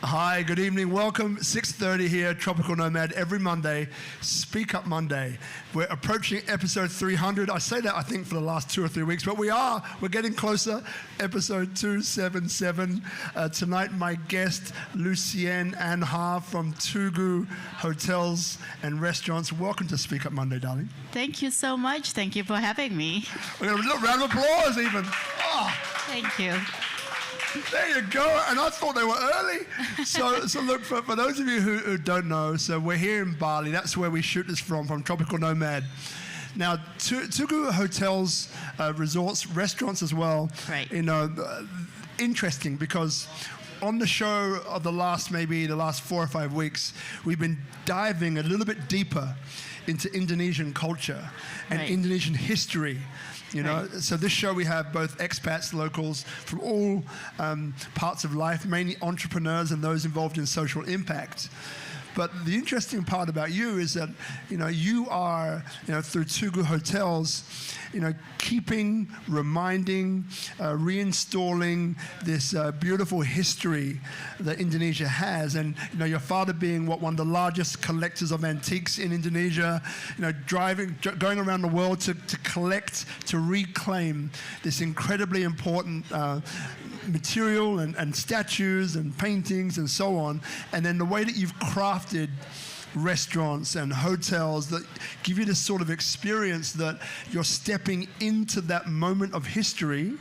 Hi, good evening. Welcome. 6:30 here, Tropical Nomad, every Monday, Speak Up Monday. We're approaching episode 300. I say that, I think, for the last 2 or 3 weeks, but we're getting closer. Episode 277. Tonight, my guest, Lucienne Anhar from Tugu Hotels and Restaurants. Welcome to Speak Up Monday, darling. Thank you so much. Thank you for having me. We're going to have a round of applause, even. Oh. Thank you. There you go, and I thought they were early. So look, for those of you who don't know, so we're here in Bali. That's where we shoot this from Tropical Nomad. Now, Tugu Hotels, resorts, restaurants as well. Right. Interesting because on the show of the last 4 or 5 weeks, we've been diving a little bit deeper into Indonesian culture and Indonesian history. So this show we have both expats, locals from all parts of life, mainly entrepreneurs and those involved in social impact. But the interesting part about you is that, you are, through Tugu Hotels, keeping, reminding, reinstalling this beautiful history that Indonesia has. And, your father being one of the largest collectors of antiques in Indonesia, going around the world to collect, to reclaim this incredibly important material and statues and paintings and so on, and then the way that you've crafted restaurants and hotels that give you this sort of experience that you're stepping into that moment of history,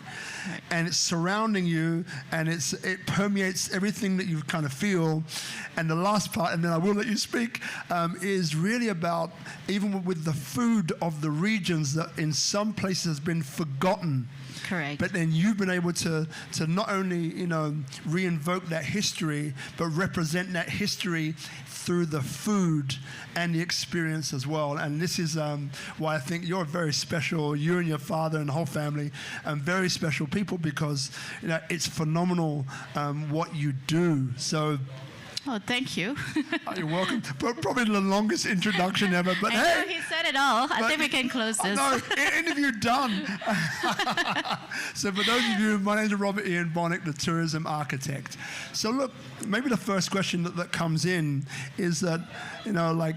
and it's surrounding you, and it permeates everything that you kind of feel. And the last part, and then I will let you speak, is really about even with the food of the regions that in some places has been forgotten. Correct. But then you've been able to not only, reinvoke that history, but represent that history through the food and the experience as well. And this is why I think you're very special, you and your father and the whole family, very special people, because it's phenomenal what you do. So. Oh, thank you. You're welcome. Probably the longest introduction ever. But I know, he said it all. I think we can close this. No, interview done. So for those of you, my name is Robert Ian Bonnick, the tourism architect. So look, maybe the first question that comes in is that, like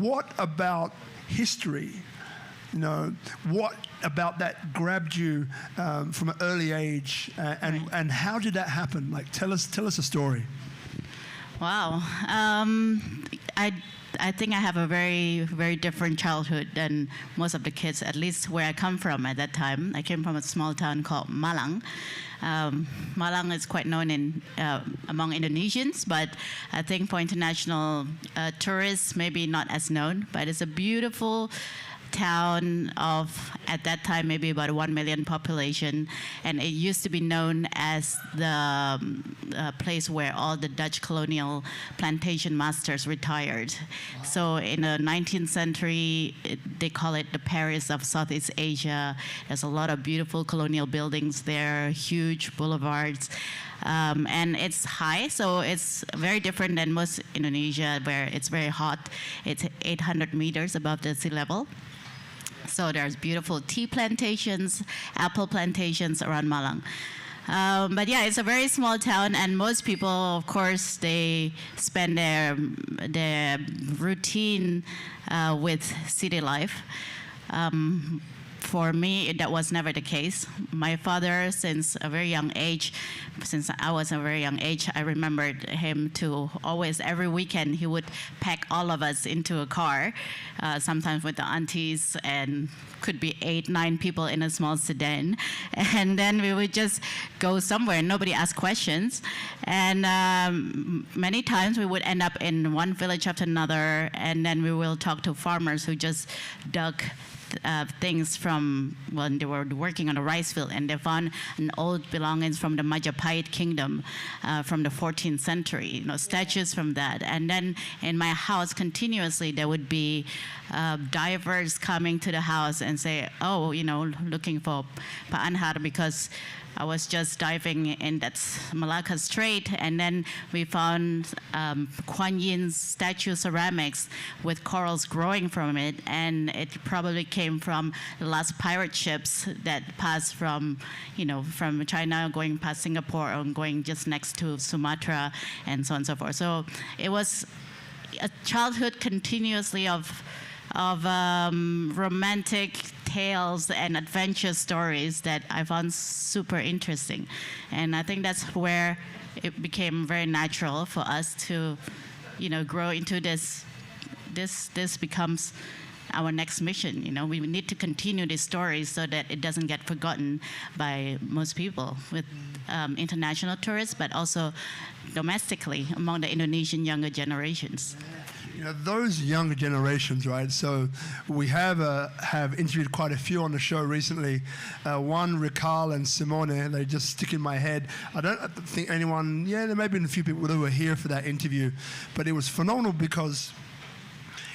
what about history? What about that grabbed you from an early age, and how did that happen? Like, tell us a story. Wow. I think I have a very, very different childhood than most of the kids, at least where I come from at that time. I came from a small town called Malang. Malang is quite known among Indonesians, but I think for international tourists, maybe not as known. But it's a beautiful town of, at that time, maybe about 1 million population, and it used to be known as the place where all the Dutch colonial plantation masters retired. So in the 19th century, they call it the Paris of Southeast Asia. There's a lot of beautiful colonial buildings there, huge boulevards. And it's high, so it's very different than most Indonesia, where it's very hot. It's 800 meters above the sea level. So there's beautiful tea plantations, apple plantations around Malang. But yeah, it's a very small town, and most people, of course, they spend their routine with city life. For me, that was never the case. My father, since I was a very young age, I remembered him to always, every weekend, he would pack all of us into a car, sometimes with the aunties, and could be 8, 9 people in a small sedan. And then we would just go somewhere, nobody asked questions. And many times we would end up in one village after another, and then we will talk to farmers who just dug things from when they were working on a rice field, and they found an old belongings from the Majapahit kingdom from the 14th century, statues from that. And then in my house, continuously, there would be divers coming to the house and say, oh, looking for Pa Anhar, because I was just diving in that Malacca Strait, and then we found Kuan Yin's statue ceramics with corals growing from it, and it probably came from the last pirate ships that passed from, from China going past Singapore or going just next to Sumatra and so on and so forth. So it was a childhood continuously of romantic tales and adventure stories that I found super interesting. And I think that's where it became very natural for us to, grow into this. This becomes our next mission. We need to continue these stories so that it doesn't get forgotten by most people with international tourists, but also domestically among the Indonesian younger generations. Those younger generations, right? So we have interviewed quite a few on the show recently. One, Rikal and Simone, they just stick in my head. I don't think anyone, there may have been a few people who were here for that interview, but it was phenomenal because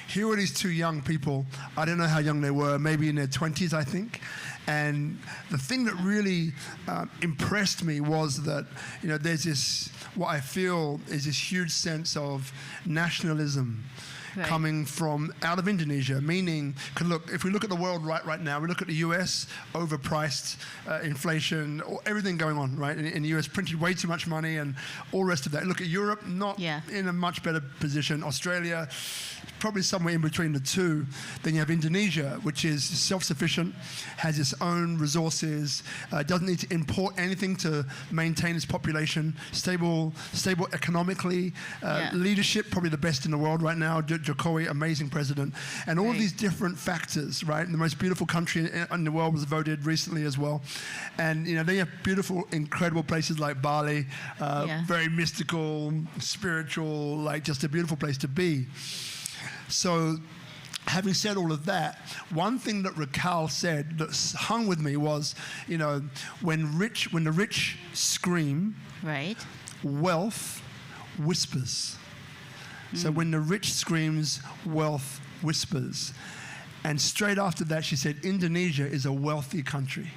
here were these two young people. I don't know how young they were, maybe in their 20s, I think. And the thing that really impressed me was that, there's this, what I feel is this huge sense of nationalism coming from out of Indonesia, meaning, because look, if we look at the world right now, we look at the US, overpriced, inflation, everything going on, right? In the US, printed way too much money and all the rest of that. Look at Europe, not in a much better position. Australia, probably somewhere in between the two. Then you have Indonesia, which is self-sufficient, has its own resources, doesn't need to import anything to maintain its population, stable economically, leadership, probably the best in the world right now. Jokowi, amazing president, and all of these different factors, right? And the most beautiful country in the world was voted recently as well. And they have beautiful, incredible places like Bali, very mystical, spiritual, like just a beautiful place to be. So, having said all of that, one thing that Raquel said that hung with me was, when the rich scream, wealth whispers. So when the rich screams, wealth whispers. And straight after that, she said, Indonesia is a wealthy country.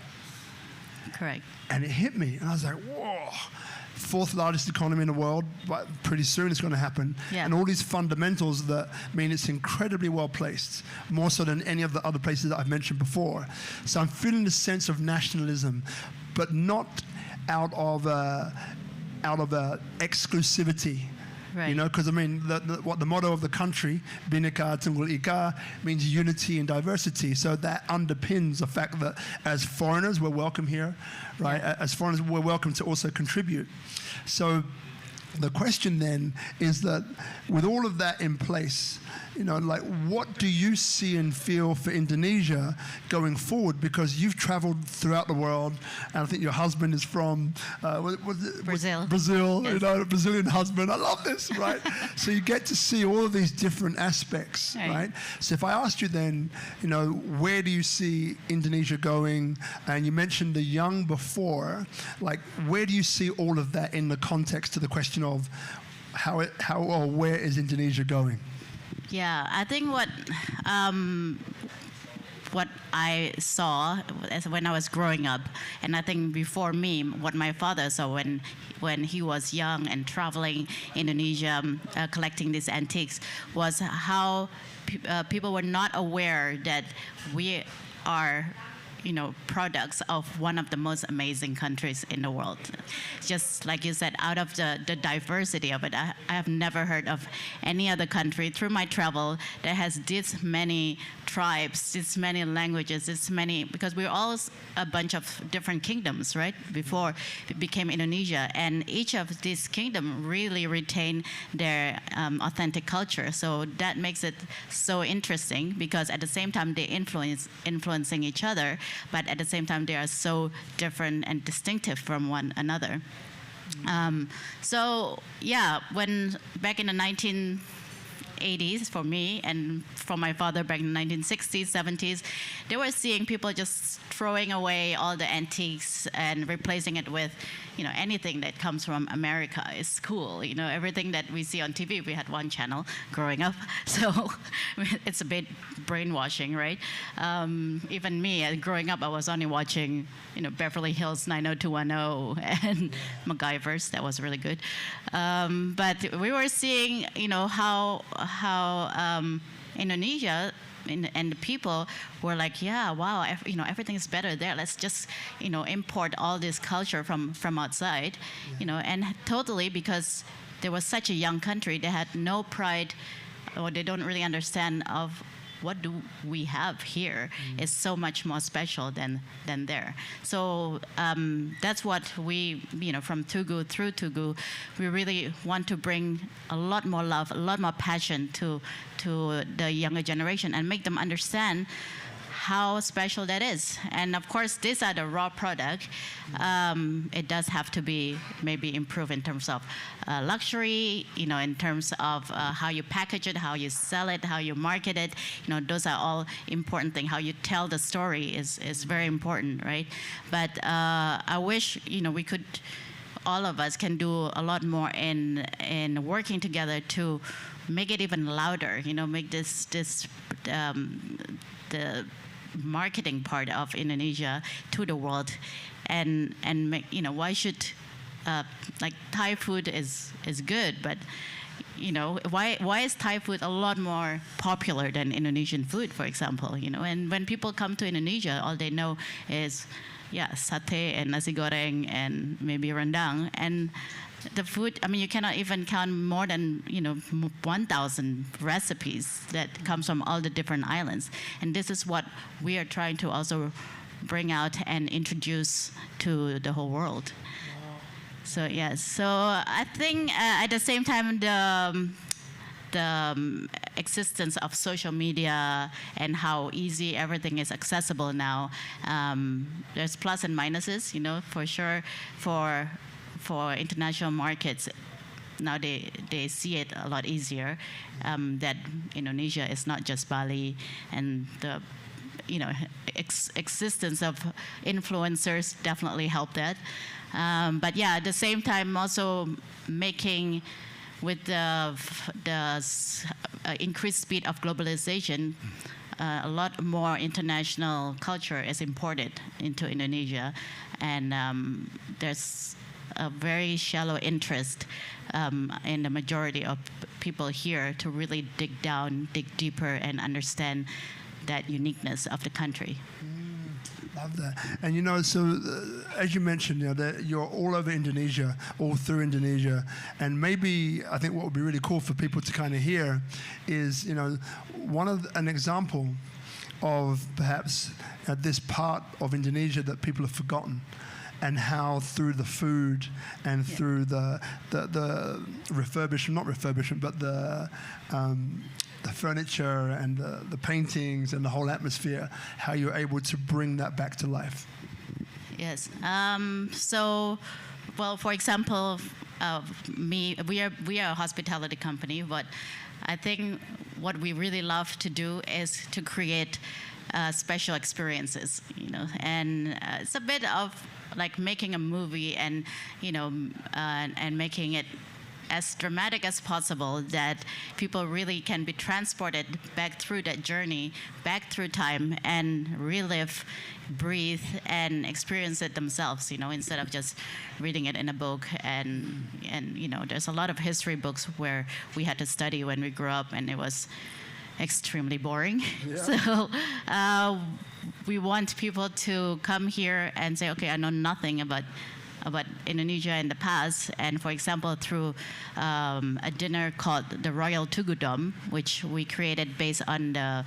Correct. And it hit me. And I was like, whoa. Fourth largest economy in the world, but pretty soon it's going to happen. Yeah. And all these fundamentals that mean it's incredibly well placed, more so than any of the other places that I've mentioned before. So I'm feeling this sense of nationalism, but not out of exclusivity. Right. Because what the motto of the country, Bhinneka Tunggal Ika, means unity and diversity. So that underpins the fact that as foreigners, we're welcome here, right? Yeah. As foreigners, we're welcome to also contribute. So the question then is that with all of that in place, what do you see and feel for Indonesia going forward? Because you've traveled throughout the world, and I think your husband is from Brazil. Brazil, yes. Brazilian husband. I love this, right? So you get to see all of these different aspects, right? So if I asked you then, where do you see Indonesia going? And you mentioned the young before, like where do you see all of that in the context of the question of how or where is Indonesia going? Yeah, I think what I saw as when I was growing up, and I think before me, what my father saw when he was young and traveling Indonesia, collecting these antiques, was how people were not aware that we are products of one of the most amazing countries in the world. Just like you said, out of the diversity of it, I have never heard of any other country through my travel that has this many tribes, this many languages, because we're all a bunch of different kingdoms, right? Before it became Indonesia, and each of these kingdoms really retain their authentic culture. So that makes it so interesting because at the same time they're influencing each other, but at the same time they are so different and distinctive from one another. So yeah, when back in the 1980s for me and for my father back in the 1960s, 70s, they were seeing people just throwing away all the antiques and replacing it with, anything that comes from America is cool. Everything that we see on TV, we had one channel growing up, so it's a bit brainwashing, right? Even me, growing up, I was only watching, Beverly Hills 90210 and MacGyver's. That was really good. But we were seeing, how Indonesia and the people were like, yeah, wow, everything is better there. Let's just, import all this culture from outside, and totally, because there was such a young country, they had no pride, or they don't really understand of what do we have here is so much more special than there. So that's what we, from Tugu through Tugu, we really want to bring a lot more love, a lot more passion to the younger generation and make them understand how special that is. And of course, these are the raw product. It does have to be maybe improved in terms of luxury, in terms of how you package it, how you sell it, how you market it. Those are all important things. How you tell the story is very important, right? But I wish, we could, all of us can do a lot more in working together to make it even louder, make this the marketing part of Indonesia to the world, and make, why should like Thai food is good, but why is Thai food a lot more popular than Indonesian food, for example? And when people come to Indonesia, all they know is satay and nasi goreng and maybe rendang, and the food, you cannot even count more than 1,000 recipes that comes from all the different islands. And this is what we are trying to also bring out and introduce to the whole world. Wow. So yes, so I think at the same time the existence of social media and how easy everything is accessible now, there's plus and minuses, for sure. For international markets, now they see it a lot easier, that Indonesia is not just Bali, and the existence of influencers definitely help that. But yeah, at the same time, also making with the increased speed of globalization, a lot more international culture is imported into Indonesia, and there's a very shallow interest in the majority of people here to really dig deeper and understand that uniqueness of the country. Love that. And so as you mentioned, that you're all over Indonesia, all through Indonesia, and maybe I think what would be really cool for people to kind of hear is, an example of perhaps this part of Indonesia that people have forgotten, and how through the food and through the refurbishment, not refurbishment, but the furniture and the paintings and the whole atmosphere, how you're able to bring that back to life. Yes. So, well, for example, we are a hospitality company, but I think what we really love to do is to create special experiences, and it's a bit of like making a movie and and making it as dramatic as possible, that people really can be transported back through that journey, back through time, and relive, breathe, and experience it themselves, instead of just reading it in a book. And there's a lot of history books where we had to study when we grew up, and it was extremely boring. Yeah. So we want people to come here and say, okay, I know nothing about Indonesia in the past, and for example, through a dinner called the Royal Tugu Dome, which we created based on the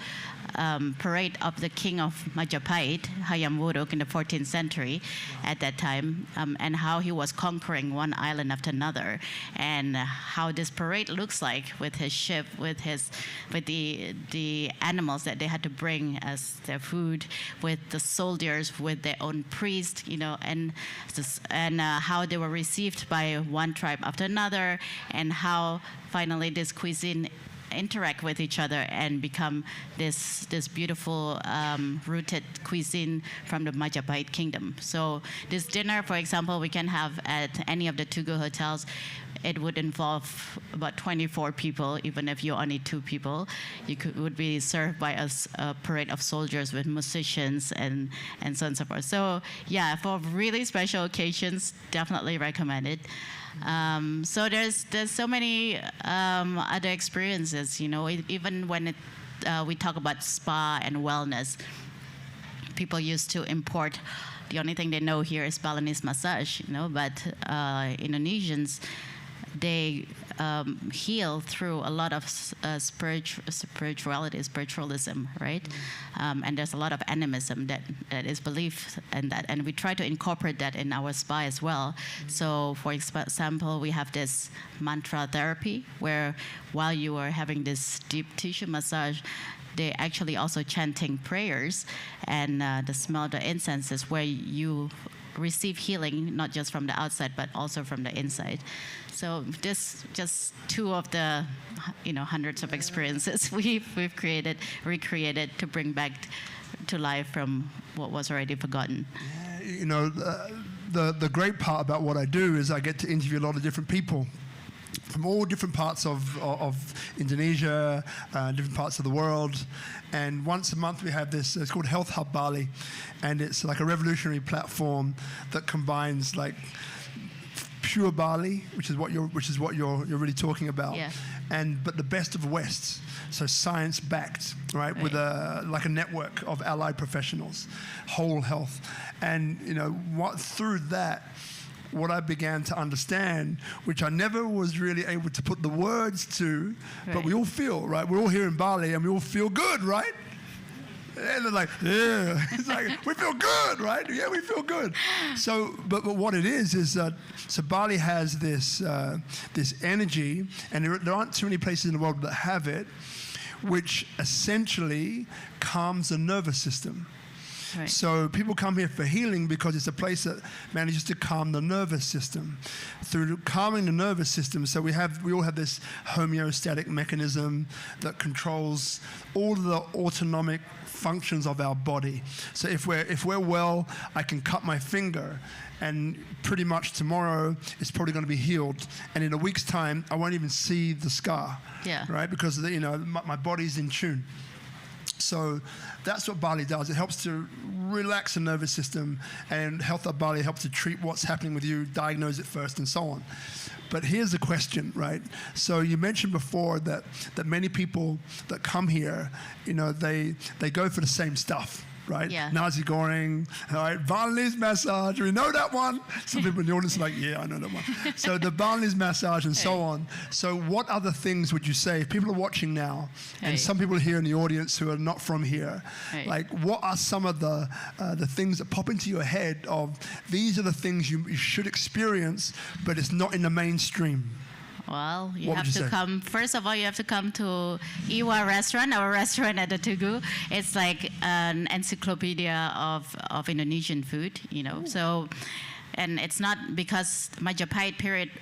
parade of the king of Majapahit, Hayam Wuruk, in the 14th century at that time, and how he was conquering one island after another, and how this parade looks like with his ship, with the animals that they had to bring as their food, with the soldiers, with their own priest, and how they were received by one tribe after another, and how finally this cuisine interact with each other and become this beautiful rooted cuisine from the Majapahit kingdom. So this dinner, for example, we can have at any of the Tugu hotels. It would involve about 24 people, even if you're only 2 people. Would be served by a parade of soldiers with musicians and so on and so forth. So yeah, for really special occasions, definitely recommend it. So there's so many other experiences, even when we talk about spa and wellness. People used to import. The only thing they know here is Balinese massage, but Indonesians, they heal through a lot of spiritualism, right? And there's a lot of animism that is believed in that. And we try to incorporate that in our spa as well. So, for example, we have this mantra therapy where while you are having this deep tissue massage, they're actually also chanting prayers, and the smell of the incense is where you receive healing, not just from the outside, but also from the inside. So this just two of the, hundreds of experiences we've recreated to bring back to life from what was already forgotten. The great part about what I do is I get to interview a lot of different people from all different parts of Indonesia, different parts of the world. And once a month we have this, it's called Health Hub Bali. And it's like a revolutionary platform that combines like pure Bali, which is what you're really talking about. Yeah. But the best of the West. So science backed, right? With a network of allied professionals, whole health. And through that, what I began to understand, which I never was really able to put the words to, but we all feel, right? We're all here in Bali and we all feel good, right? And they're like, yeah. It's like, we feel good, right? Yeah, we feel good. So, but what it is that, so Bali has this energy, and there aren't too many places in the world that have it, which essentially calms the nervous system. Right. So people come here for healing because it's a place that manages to calm the nervous system. Through calming the nervous system, so we all have this homeostatic mechanism that controls all the autonomic functions of our body. So if we're well, I can cut my finger, and pretty much tomorrow it's probably going to be healed, and in a week's time I won't even see the scar. Yeah. Right, because my body's in tune. So that's what Bali does. It helps to relax the nervous system, and Health Hub Bali helps to treat what's happening with you, diagnose it first, and so on. But here's the question, right? So you mentioned before that many people that come here, they go for the same stuff, right? Yeah. Nasi goreng, all right, Balinese massage, we know that one. Some people in the audience are like, yeah, I know that one. So the Balinese massage and so on. So what other things would you say, if people are watching now, and some people here in the audience who are not from here, like what are some of the things that pop into your head of these are the things you should experience, but it's not in the mainstream? Well, you have to come. First of all, you have to come to Iwa restaurant, our restaurant at the Tugu. It's like an encyclopedia of Indonesian food, So, and it's not because Majapahit period,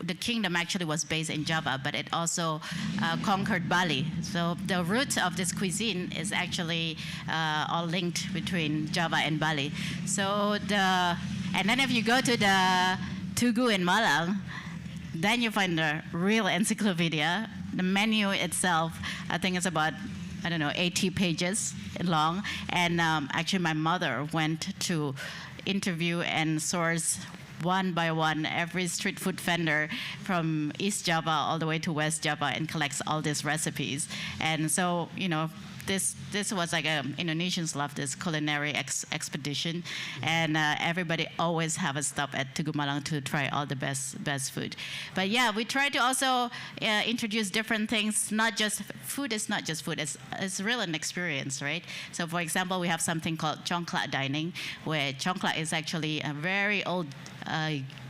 the kingdom actually was based in Java, but it also conquered Bali. So the roots of this cuisine is actually all linked between Java and Bali. So and then if you go to the Tugu in Malang, then you find the real encyclopedia. The menu itself, I think it's about, 80 pages long. And actually my mother went to interview and source one by one every street food vendor from East Java all the way to West Java and collects all these recipes. And so, this was like Indonesians love this culinary expedition, and everybody always have a stop at Tugu Malang to try all the best food. But yeah, we try to also introduce different things. Not just food is not just food. It's really an experience, right? So for example, we have something called Chongklak dining, where Chongklak is actually a very old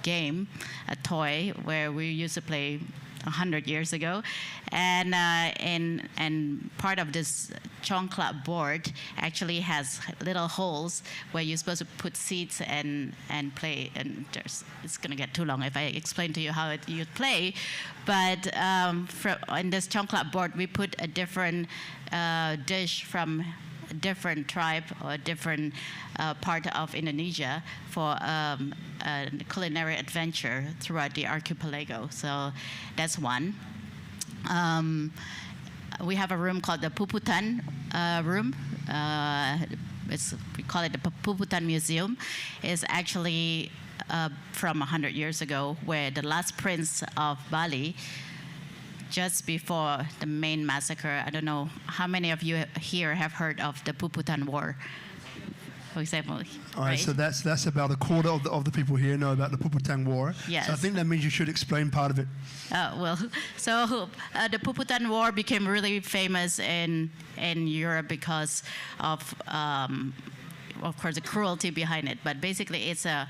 game, a toy where we used to play 100 years ago, and part of this Chongklak board actually has little holes where you're supposed to put seeds and play. And it's gonna get too long if I explain to you how you play, but in this Chongklak board we put a different dish from a different tribe or a different part of Indonesia for a culinary adventure throughout the archipelago. So that's one. We have a room called the Puputan room. We call it the Puputan Museum. It's actually from 100 years ago, where the last prince of Bali just before the main massacre. I don't know how many of you here have heard of the Puputan War, for example. All right, so that's about a quarter of the people here know about the Puputan War. Yes. So I think that means you should explain part of it. The Puputan War became really famous in Europe because of course, the cruelty behind it. But basically, it's a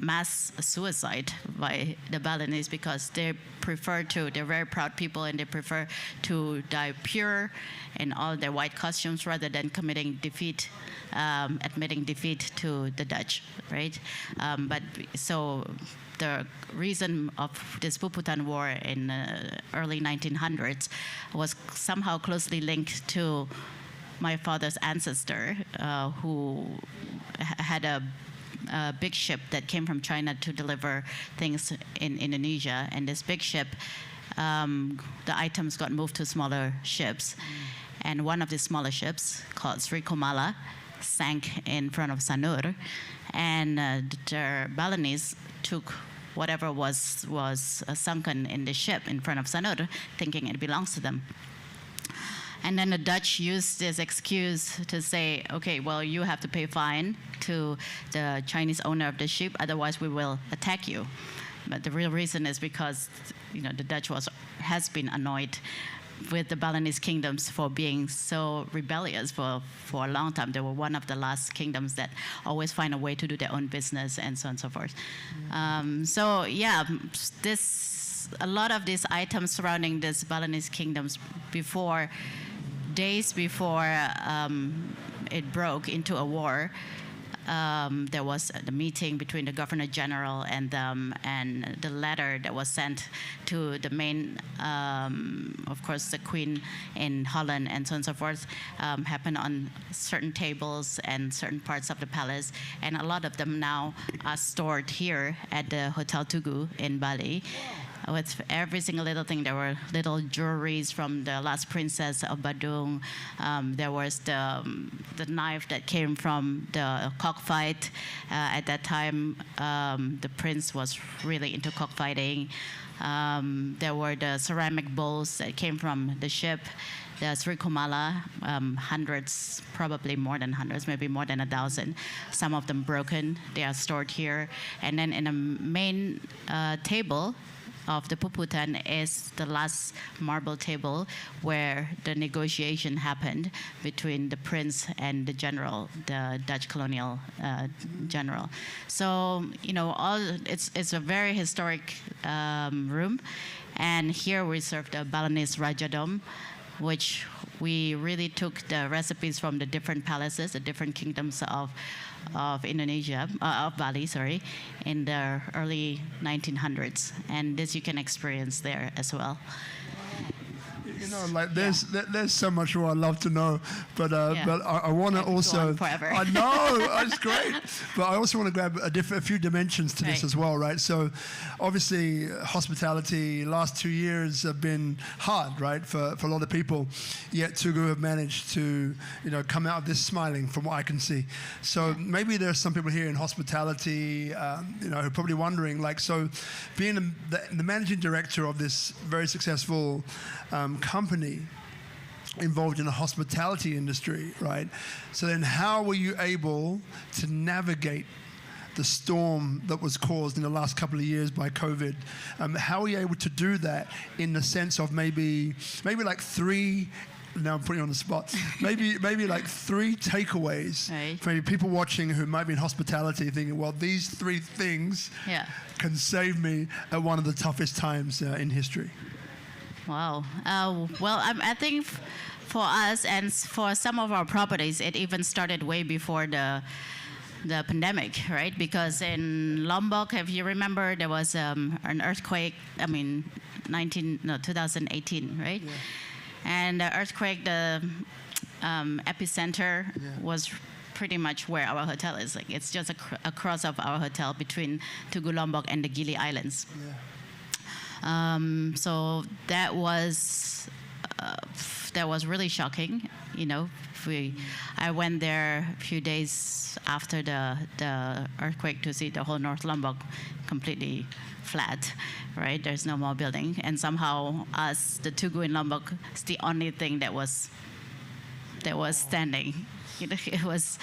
mass suicide by the Balinese because they're very proud people, and they prefer to die pure in all their white costumes rather than admitting defeat to the Dutch, right? So the reason of this Puputan War in early 1900s was somehow closely linked to my father's ancestor, who had a big ship that came from China to deliver things in Indonesia. And this big ship, the items got moved to smaller ships. And one of the smaller ships, called SpeakuP, sank in front of Sanur. And the Balinese took whatever was sunken in the ship in front of Sanur, thinking it belongs to them. And then the Dutch used this excuse to say, okay, well, you have to pay fine to the Chinese owner of the ship, otherwise we will attack you. But the real reason is because, the Dutch has been annoyed with the Balinese kingdoms for being so rebellious for a long time. They were one of the last kingdoms that always find a way to do their own business and so on and so forth. A lot of these items surrounding this Balinese kingdoms days before it broke into a war, there was the meeting between the Governor General and them, and the letter that was sent to the main, of course, the Queen in Holland and so on and so forth, happened on certain tables and certain parts of the palace, and a lot of them now are stored here at the Hotel Tugu in Bali. With every single little thing. There were little jewelries from the last princess of Badung. There was the knife that came from the cockfight. At that time, the prince was really into cockfighting. There were the ceramic bowls that came from the ship. The SpeakuP, hundreds, probably more than hundreds, maybe more than 1,000. Some of them broken. They are stored here. And then in the main table of the Puputan is the last marble table where the negotiation happened between the prince and the general, the Dutch colonial general. So, it's a very historic room. And here we serve the Balinese Rajadom, which we really took the recipes from the different palaces, the different kingdoms of Indonesia, of Bali, in the early 1900s. And this you can experience there as well. There's so much more I'd love to know, but I want to also. Forever. I know it's great, but I also want to grab a few dimensions to this as well, right? So, obviously, hospitality last 2 years have been hard, right, for a lot of people. Yet Tugu have managed to, come out of this smiling, from what I can see. So maybe there's some people here in hospitality, who are probably wondering, so being the managing director of this very successful company involved in the hospitality industry, right? So then how were you able to navigate the storm that was caused in the last couple of years by COVID? How were you able to do that in the sense of maybe like three, now I'm putting you on the spot, maybe like three takeaways for maybe people watching who might be in hospitality thinking, well, these three things can save me at one of the toughest times in history? Wow. I think for us and for some of our properties, it even started way before the pandemic, right? Because in Lombok, if you remember, there was an earthquake. 2018, right? Yeah. And the earthquake, the epicenter was pretty much where our hotel is. It's just across of our hotel between Tugu, Lombok, and the Gili Islands. Yeah. So that was that was really shocking. You know, I went there a few days after the earthquake to see the whole North Lombok completely flat, right? There's no more building, and somehow the Tugu in Lombok is the only thing that was standing. You know, it was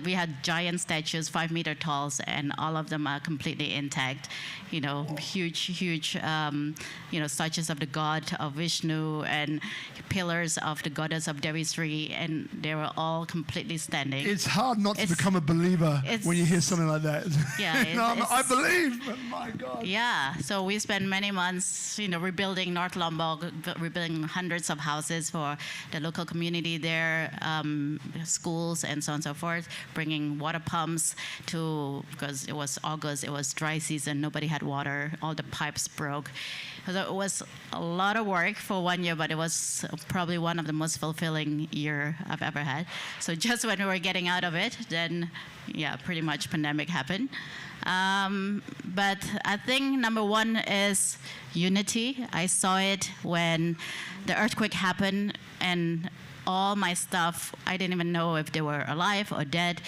we had giant statues, 5 meter tall, and all of them are completely intact. You know, huge, you know, statues of the god of Vishnu and pillars of the goddess of Devi Sri, and they were all completely standing. It's hard not to become a believer when you hear something like that. Yeah, I believe. Oh my God. Yeah, so we spent many months, you know, rebuilding North Lombok, rebuilding hundreds of houses for the local community there, schools, and so on and so forth, bringing water pumps because it was August, it was dry season, nobody had water, all the pipes broke. So it was a lot of work for 1 year, but it was probably one of the most fulfilling year I've ever had. So just when we were getting out of it, then, yeah, pretty much pandemic happened. But I think number one is unity. I saw it when the earthquake happened, and all my stuff, I didn't even know if they were alive or dead.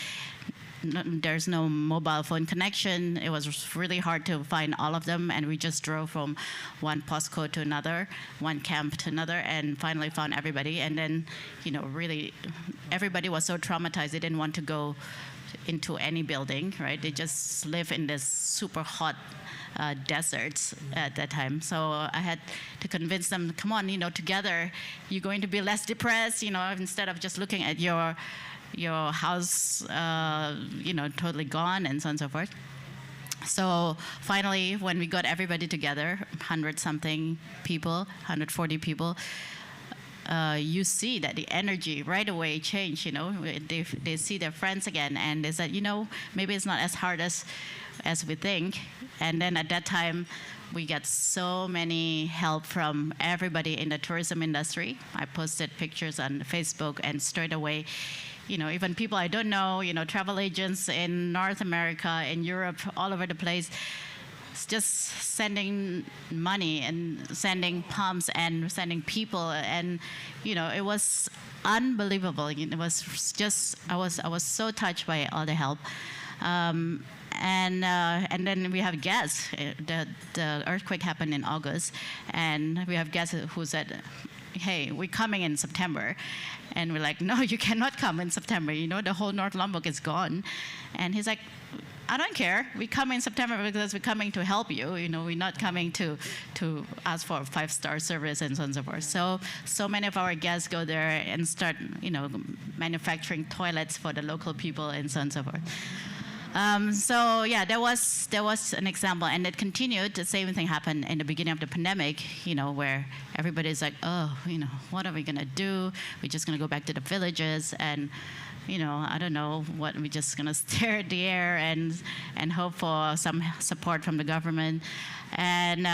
There's no mobile phone connection. It was really hard to find all of them, and we just drove from one postcode to another, one camp to another, and finally found everybody. And then, you know, really, everybody was so traumatized, they didn't want to go into any building, right? They just live in this super hot deserts at that time. So I had to convince them, come on, you know, together, you're going to be less depressed, you know, instead of just looking at your house, you know, totally gone, and so on and so forth. So finally, when we got everybody together, 100-something people, 140 people, you see that the energy right away changed, you know. They see their friends again, and they said, you know, maybe it's not as hard as we think. And then at that time, we got so many help from everybody in the tourism industry. I posted pictures on Facebook, and straight away, you know, even people I don't know, you know, travel agents in North America, in Europe, all over the place, just sending money and sending pumps and sending people, and you know, it was unbelievable. It was just I was so touched by all the help. And then we have guests. The earthquake happened in August, and we have guests who said, hey, we're coming in September. And we're like, no, you cannot come in September. You know, the whole North Lombok is gone. And he's like, I don't care. We come in September because we're coming to help you. You know, we're not coming to ask for a 5-star service and so on and so forth. So many of our guests go there and start, you know, manufacturing toilets for the local people and so on and so forth. So yeah, there was an example, and it continued. The same thing happened in the beginning of the pandemic, you know, where everybody's like, oh, you know, what are we gonna do? We're just gonna go back to the villages, and you know, I don't know what. We're just gonna stare at the air and hope for some support from the government. And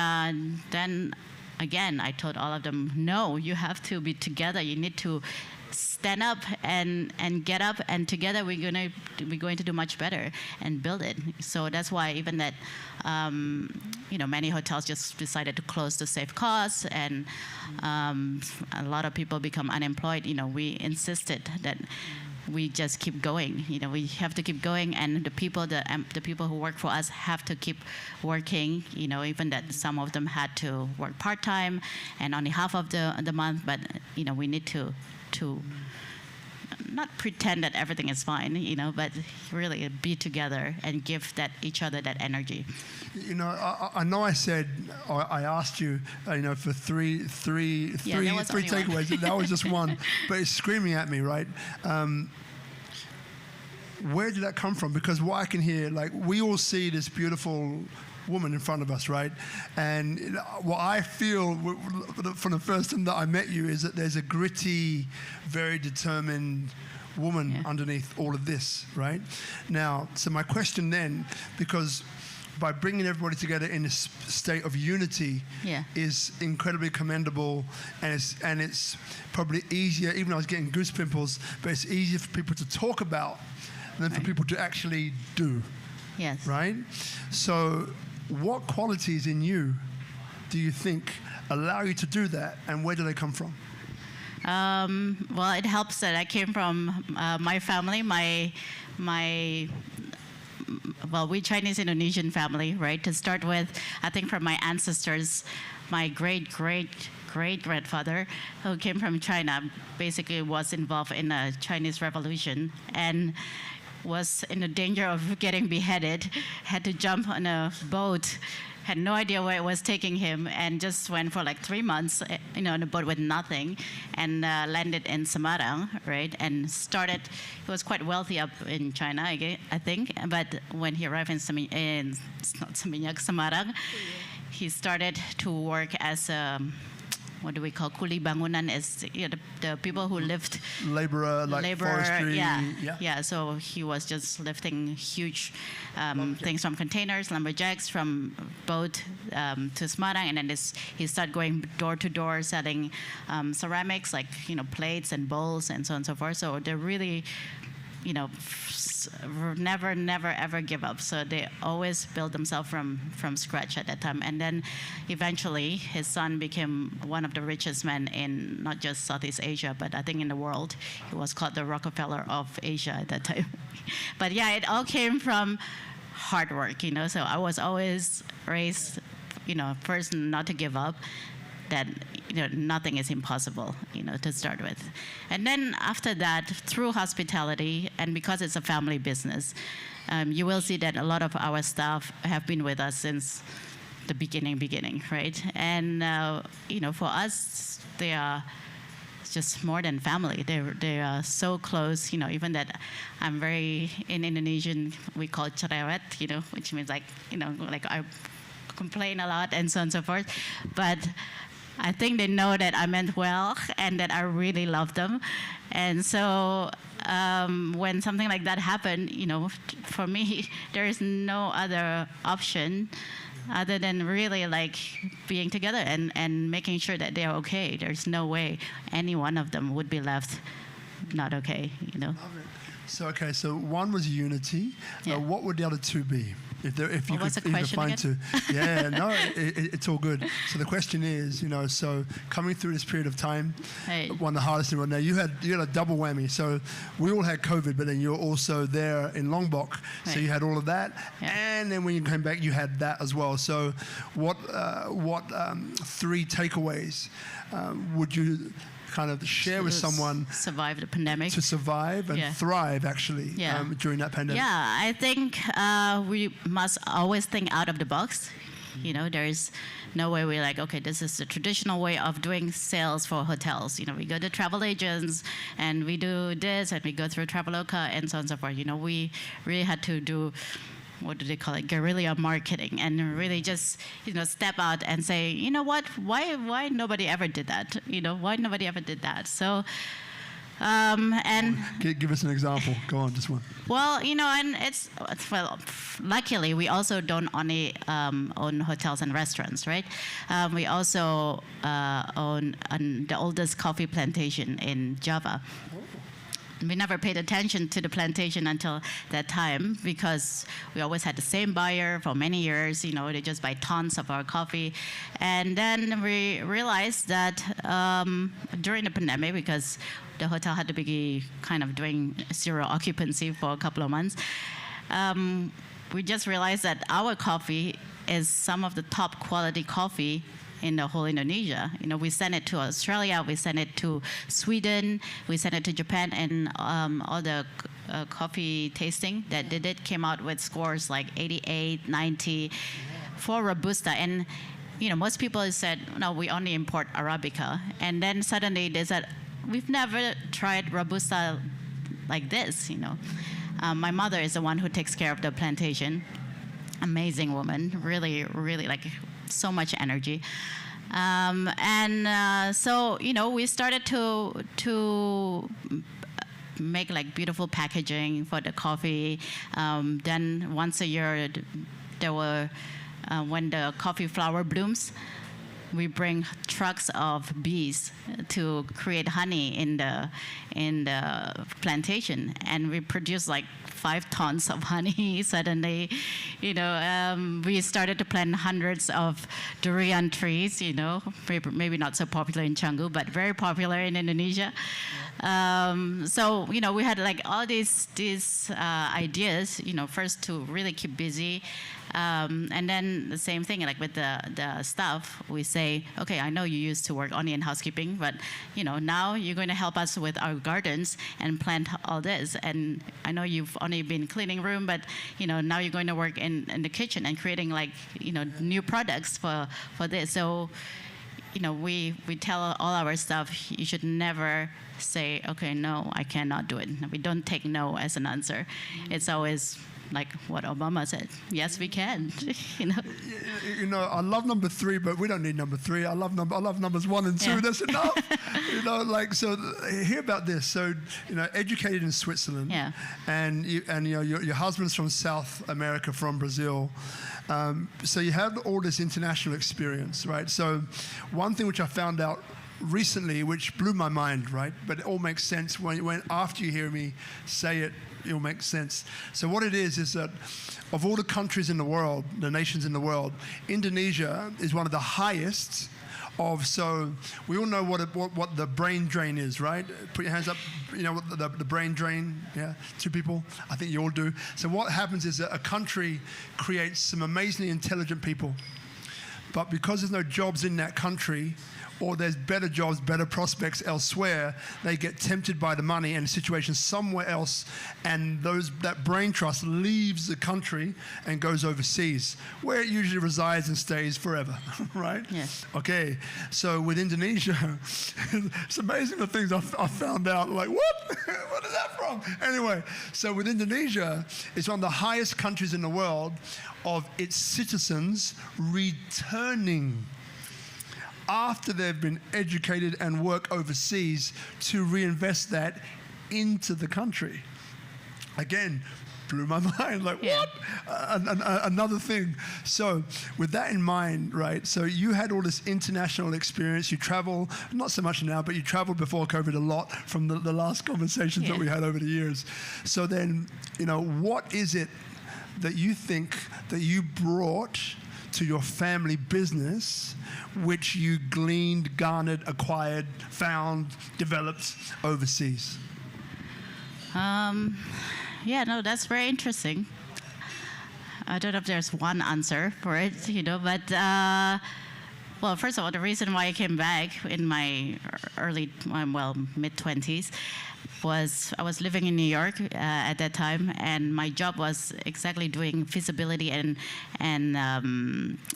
then again, I told all of them, no, you have to be together. You need to stand up and get up, and together we're going to do much better and build it. So that's why even that, you know, many hotels just decided to close to save costs, and a lot of people become unemployed. You know, we insisted that we just keep going. You know, we have to keep going, and the people who work for us have to keep working. You know, even that some of them had to work part-time and only half of the month. But you know, we need to not pretend that everything is fine, you know, but really be together and give each other that energy. You know, I know I said, I asked you, you know, for three takeaways. That was just one, but it's screaming at me, right? Where did that come from? Because what I can hear, like, we all see this beautiful woman in front of us, right? And what I feel from the first time that I met you is that there's a gritty, very determined woman underneath all of this, right? Now, so my question then, because by bringing everybody together in this state of unity is incredibly commendable, and it's probably easier, even though I was getting goose pimples, but it's easier for people to talk about than for people to actually do. Yes. Right? So what qualities in you do you think allow you to do that, and where do they come from? Well, it helps that I came from my family, well, we Chinese Indonesian family, right? To start with, I think from my ancestors, my great-great-great-grandfather, who came from China, basically was involved in the Chinese Revolution and was in the danger of getting beheaded, had to jump on a boat, had no idea where it was taking him, and just went for like 3 months, on a boat with nothing, and landed in Semarang, right? And started. He was quite wealthy up in China, I think. But when he arrived in Semarang, he started to work as what do we call kuli bangunan, as the people who lived laborer, forestry. Yeah. So he was just lifting huge things from containers, lumberjacks from boat to Semarang, and then he started going door to door selling ceramics like plates and bowls and so on and so forth. So they're really never ever give up. So they always build themselves from scratch at that time. And then eventually his son became one of the richest men in not just Southeast Asia, but I think in the world. He was called the Rockefeller of Asia at that time. But yeah, it all came from hard work, So I was always raised, first not to give up, that nothing is impossible, to start with. And then after that, through hospitality, and because it's a family business, you will see that a lot of our staff have been with us since the beginning, right? And for us, they are just more than family. They are so close, even that I'm very, in Indonesian, we call cerewet, which means like I complain a lot and so on and so forth. But I think they know that I meant well and that I really love them. And so when something like that happened, for me, there is no other option other than really being together and making sure that they're okay. There's no way any one of them would be left not okay, Love it. So one was unity. Yeah. What would the other two be? If you could either find two. Yeah, no, it's all good. So the question is, so coming through this period of time, one of the hardest things. Now you had a double whammy. So we all had COVID, but then you were also there in Lombok, so you had all of that, and then when you came back, you had that as well. So what 3 takeaways would you kind of share with someone survive the pandemic, to survive and thrive actually during that pandemic? Yeah, I think we must always think out of the box. There's no way we're like, okay, this is the traditional way of doing sales for hotels. We go to travel agents and we do this and we go through Traveloka and so on and so forth. We really had to do, what do they call it, guerrilla marketing, and really just step out and say, what, why nobody ever did that, why nobody ever did that. So and give us an example. Go on, just one. Well, and luckily we also don't only own hotels and restaurants, right? We also own the oldest coffee plantation in Java. We never paid attention to the plantation until that time because we always had the same buyer for many years. They just buy tons of our coffee. And then we realized that during the pandemic, because the hotel had to be kind of doing 0 occupancy for a couple of months, we just realized that our coffee is some of the top quality coffee in the whole Indonesia. We sent it to Australia, we sent it to Sweden, we sent it to Japan, and all the coffee tasting that they did came out with scores like 88, 90 for Robusta. And most people said, no, we only import Arabica. And then suddenly they said, we've never tried Robusta like this. My mother is the one who takes care of the plantation. Amazing woman, really, really so much energy. So we started to make beautiful packaging for the coffee. Then once a year there were when the coffee flower blooms, we bring trucks of bees to create honey in the plantation, and we produce like 5 tons of honey. Suddenly, we started to plant hundreds of durian trees. Maybe not so popular in Canggu, but very popular in Indonesia. So we had like all these ideas. First to really keep busy. And then the same thing, like with the staff, we say, okay, I know you used to work only in housekeeping, but now you're going to help us with our gardens and plant all this. And I know you've only been cleaning room, but now you're going to work in the kitchen and creating like new products for this. So we tell all our staff, you should never say, okay, no, I cannot do it. We don't take no as an answer. It's always like what Obama said, yes, we can. I love number 3, but we don't need number 3. I love numbers 1 and 2. Yeah. That's enough. So hear about this. So educated in Switzerland, yeah, and your husband's from South America, from Brazil. So you have all this international experience, right? So one thing which I found out recently, which blew my mind, right? But it all makes sense when after you hear me say it. It'll make sense. So what it is that of all the countries in the world, the nations in the world, Indonesia is one of the highest of. So we all know what the brain drain is, right? Put your hands up. What the brain drain. Yeah, 2 people. I think you all do. So what happens is that a country creates some amazingly intelligent people, but because there's no jobs in that country, or there's better jobs, better prospects elsewhere, they get tempted by the money and the situation somewhere else, and that brain trust leaves the country and goes overseas, where it usually resides and stays forever, right? Yes. Okay, so with Indonesia, it's amazing the things I found out, like, what? What is that from? Anyway, so with Indonesia, it's one of the highest countries in the world of its citizens returning after they've been educated and work overseas to reinvest that into the country. Again, blew my mind, like, yeah. What? Another thing. So with that in mind, right, so you had all this international experience. You travel, not so much now, but you traveled before COVID a lot from the last conversations that we had over the years. So then, what is it that you think that you brought to your family business, which you gleaned, garnered, acquired, found, developed overseas? Yeah, no, that's very interesting. I don't know if there's one answer for it, but well, first of all, the reason why I came back in my mid-20s was I was living in New York at that time, and my job was exactly doing feasibility and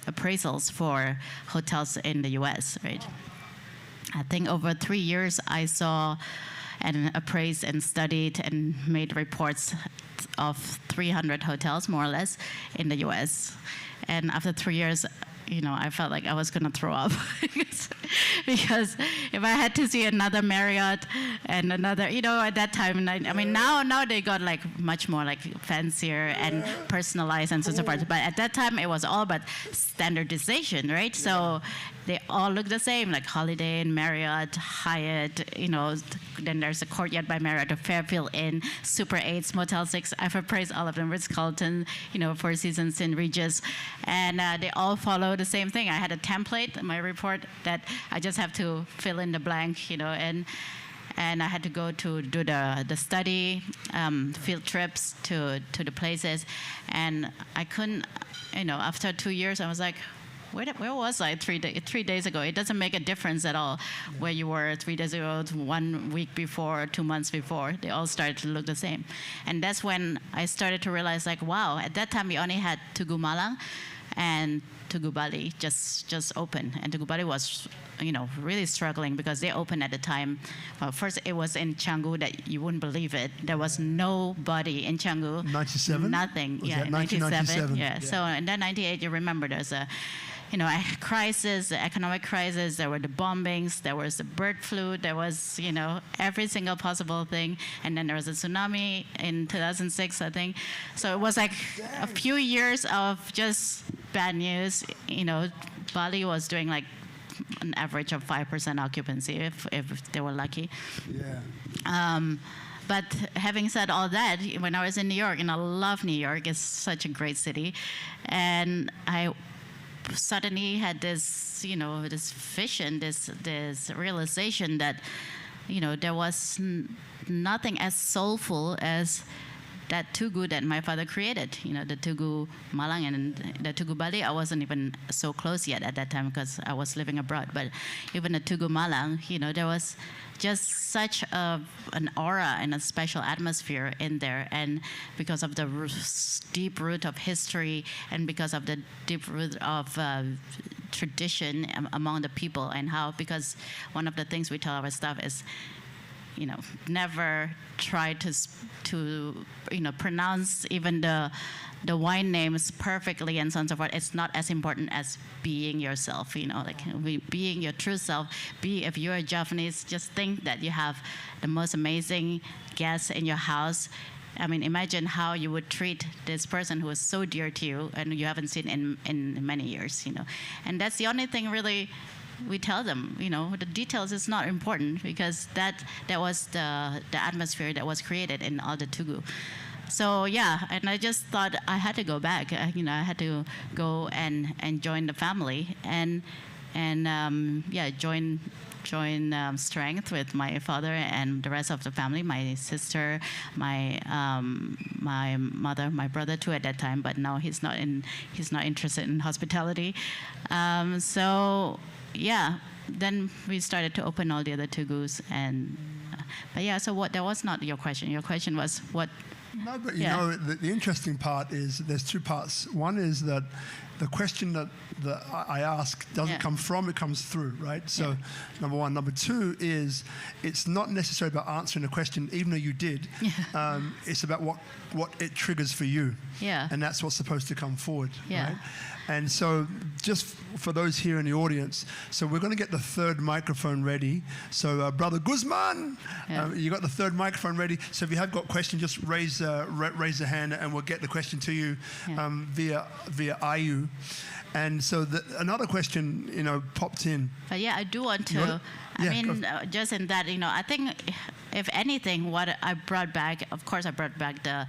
appraisals for hotels in the U.S., right? I think over 3 years I saw and appraised and studied and made reports of 300 hotels, more or less, in the U.S. And after 3 years, I felt like I was going to throw up because if I had to see another Marriott and another, at that time, I mean, now they got like much more like fancier and personalized and so forth. But at that time, it was all about standardization, right? Yeah. So they all look the same, like Holiday Inn, Marriott, Hyatt, then there's a Courtyard by Marriott, a Fairfield Inn, Super 8s, Motel 6. I've appraised all of them, Ritz-Carlton, Four Seasons, St. Regis, and they all follow the same thing. I had a template in my report that I just have to fill in the blank, and I had to go to do the study, field trips to the places, and I couldn't, after 2 years, I was like, where was I 3 days ago? It doesn't make a difference at all where you were 3 days ago, 1 week before, 2 months before. They all started to look the same. And that's when I started to realize, like, wow, at that time we only had Tugu Malang and Tugu Bali just opened. And Tugu Bali was, really struggling because they opened at the time. Well, first it was in Canggu that you wouldn't believe it. There was nobody in Canggu. 97? Nothing. Was yeah, that 1997? Yeah. So in then 98, you remember there's a crisis, the economic crisis, there were the bombings, there was the bird flu, there was, every single possible thing. And then there was a tsunami in 2006, I think. So it was like a few years of just bad news. Bali was doing like an average of 5% occupancy if they were lucky. Yeah. But having said all that, when I was in New York, and I love New York, it's such a great city, and I suddenly had this, this vision, this realization that, there was nothing as soulful as that Tugu that my father created, the Tugu Malang and the Tugu Bali. I wasn't even so close yet at that time because I was living abroad. But even the Tugu Malang, there was just such an aura and a special atmosphere in there. And because of the deep root of history and because of the deep root of tradition among the people, and because one of the things we tell our staff is, never try to pronounce even the wine names perfectly and so on and so forth. It's not as important as being yourself, being your true self. If you're a Japanese, just think that you have the most amazing guests in your house. I mean, imagine how you would treat this person who is so dear to you and you haven't seen in many years, And that's the only thing really we tell them, the details is not important because that was the atmosphere that was created in all the Tugu. So yeah, and I just thought I had to go back. I had to go and join the family and join strength with my father and the rest of the family, my sister, my mother, my brother too at that time, but now he's not interested in hospitality. Yeah, then we started to open all the other Tugus, but yeah. So that was not your question. Your question was what? No, but the interesting part is there's two parts. One is that the question that I ask doesn't come from, it comes through, right? So number one. Number two is it's not necessarily about answering a question, even though you did. It's about what it triggers for you. Yeah. And that's what's supposed to come forward, yeah. right? And so just for those here in the audience, so we're going to get the third microphone ready. So Brother Guzman, you got the third microphone ready. So if you have got questions, just raise a hand and we'll get the question to you via IU. And so another question, popped in. But yeah, I do want to. Just in that, I think if anything, what I brought back, of course, I brought back the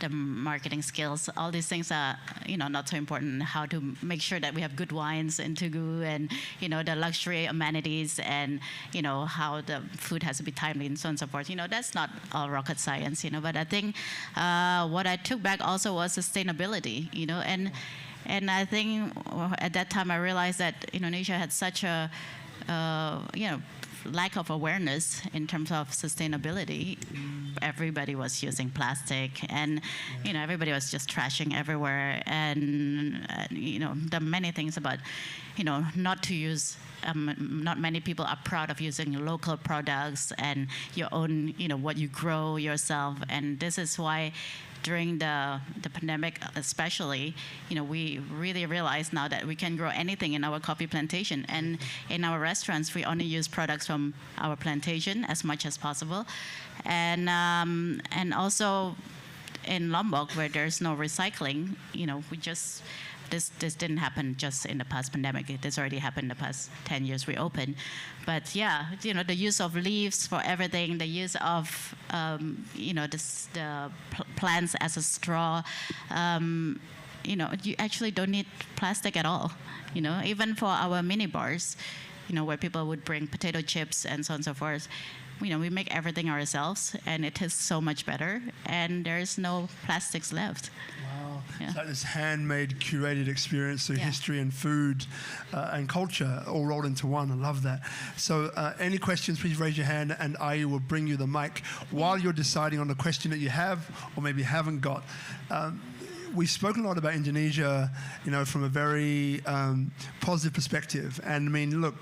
marketing skills. All these things are, not so important. How to make sure that we have good wines in Tugu, and the luxury amenities, and how the food has to be timely and so on and so forth. That's not all rocket science. But I think what I took back also was sustainability. And I think at that time I realized that Indonesia had such a lack of awareness in terms of sustainability. Everybody was using plastic, and everybody was just trashing everywhere, and the many things about not to use. Not many people are proud of using local products and your own, what you grow yourself, and this is why. During the pandemic especially, we really realize now that we can grow anything in our coffee plantation. And in our restaurants, we only use products from our plantation as much as possible. And also in Lombok, where there's no recycling, we just... This didn't happen just in the past pandemic. This already happened in the past 10 years we opened. But yeah, the use of leaves for everything, the use of, the plants as a straw. You actually don't need plastic at all. Even for our mini bars, where people would bring potato chips and so on and so forth. We make everything ourselves, and it tastes so much better, and there's no plastics left. Wow. Yeah. So this handmade, curated experience through history and food and culture all rolled into one. I love that. So any questions, please raise your hand, and I will bring you the mic while you're deciding on the question that you have or maybe haven't got. We've spoken a lot about Indonesia, from a very positive perspective. And I mean, look,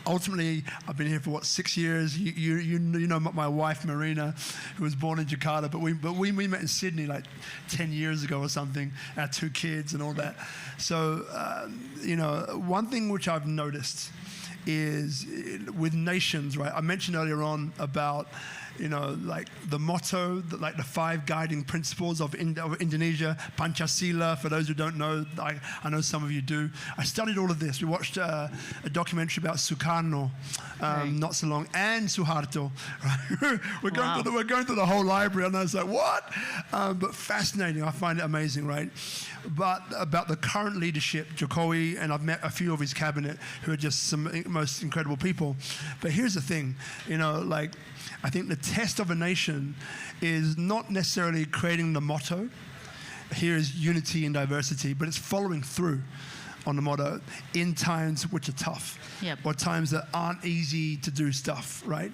ultimately, I've been here for 6 years. You know my wife Marina, who was born in Jakarta, but we met in Sydney like 10 years ago or something. Our 2 kids and all that. So one thing which I've noticed is with nations, right? I mentioned earlier on about like the motto, like the 5 guiding principles of Indonesia, Pancasila. For those who don't know, I know some of you do. I studied all of this. We watched a documentary about Sukarno not so long, and Suharto. Right? we're going through the whole library, and I was like, what? But fascinating. I find it amazing, right? But about the current leadership, Jokowi, and I've met a few of his cabinet who are just some most incredible people. But here's the thing, like, I think the test of a nation is not necessarily creating the motto. Here is unity in diversity, but it's following through on the motto in times which are tough, or times that aren't easy to do stuff, right?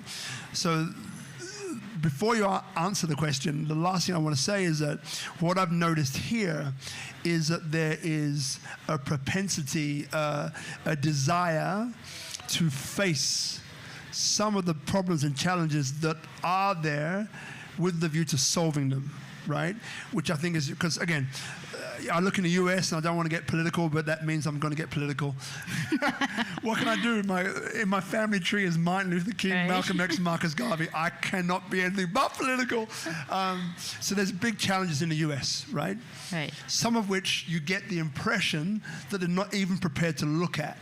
So before you answer the question, the last thing I want to say is that what I've noticed here is that there is a propensity, a desire to face some of the problems and challenges that are there with the view to solving them, right? Which I think is, because again, I look in the US and I don't want to get political, but that means I'm going to get political. What can I do? In my family tree is Martin Luther King, right. Malcolm X, Marcus Garvey. I cannot be anything but political. So there's big challenges in the US, right? Right. Some of which you get the impression that they're not even prepared to look at,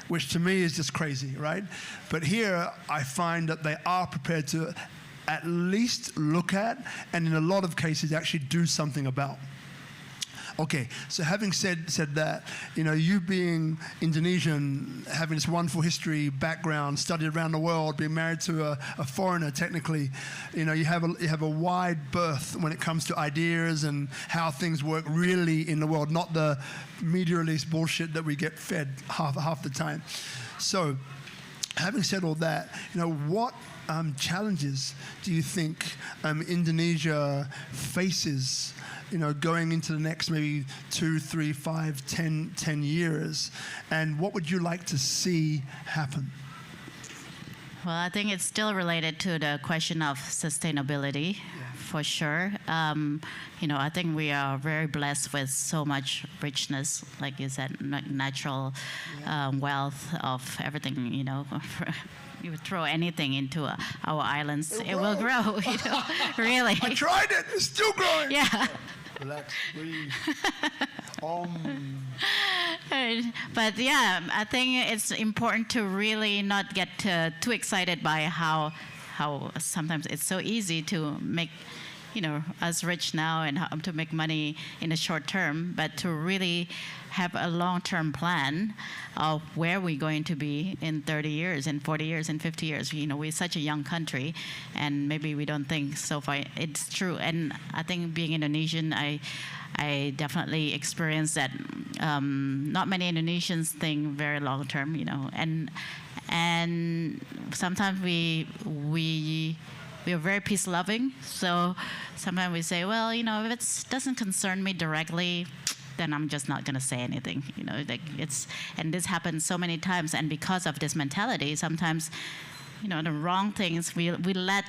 which to me is just crazy, right? But here I find that they are prepared to at least look at, and in a lot of cases actually do something about. Okay, so having said that, you being Indonesian, having this wonderful history, background, studied around the world, being married to a foreigner technically, you have a wide berth when it comes to ideas and how things work really in the world, not the media release bullshit that we get fed half the time. So, having said all that, what challenges do you think Indonesia faces, going into the next maybe 2, 3, 5, 10 years? And what would you like to see happen? Well, I think it's still related to the question of sustainability, for sure. I think we are very blessed with so much richness, like you said, natural wealth of everything, You would throw anything into our islands, it will grow, really. I tried it, it's still growing. Yeah. Relax, breathe. But yeah, I think it's important to really not get too excited by how sometimes it's so easy to make, us rich now and how to make money in the short term, but to really have a long-term plan of where we're going to be in 30 years, in 40 years, in 50 years. We're such a young country, and maybe we don't think so far. It's true, and I think being Indonesian, I definitely experienced that. Not many Indonesians think very long-term, and sometimes we are very peace-loving. So sometimes we say, well, if it doesn't concern me directly, then I'm just not going to say anything. And this happens so many times. And because of this mentality, sometimes, the wrong things, we let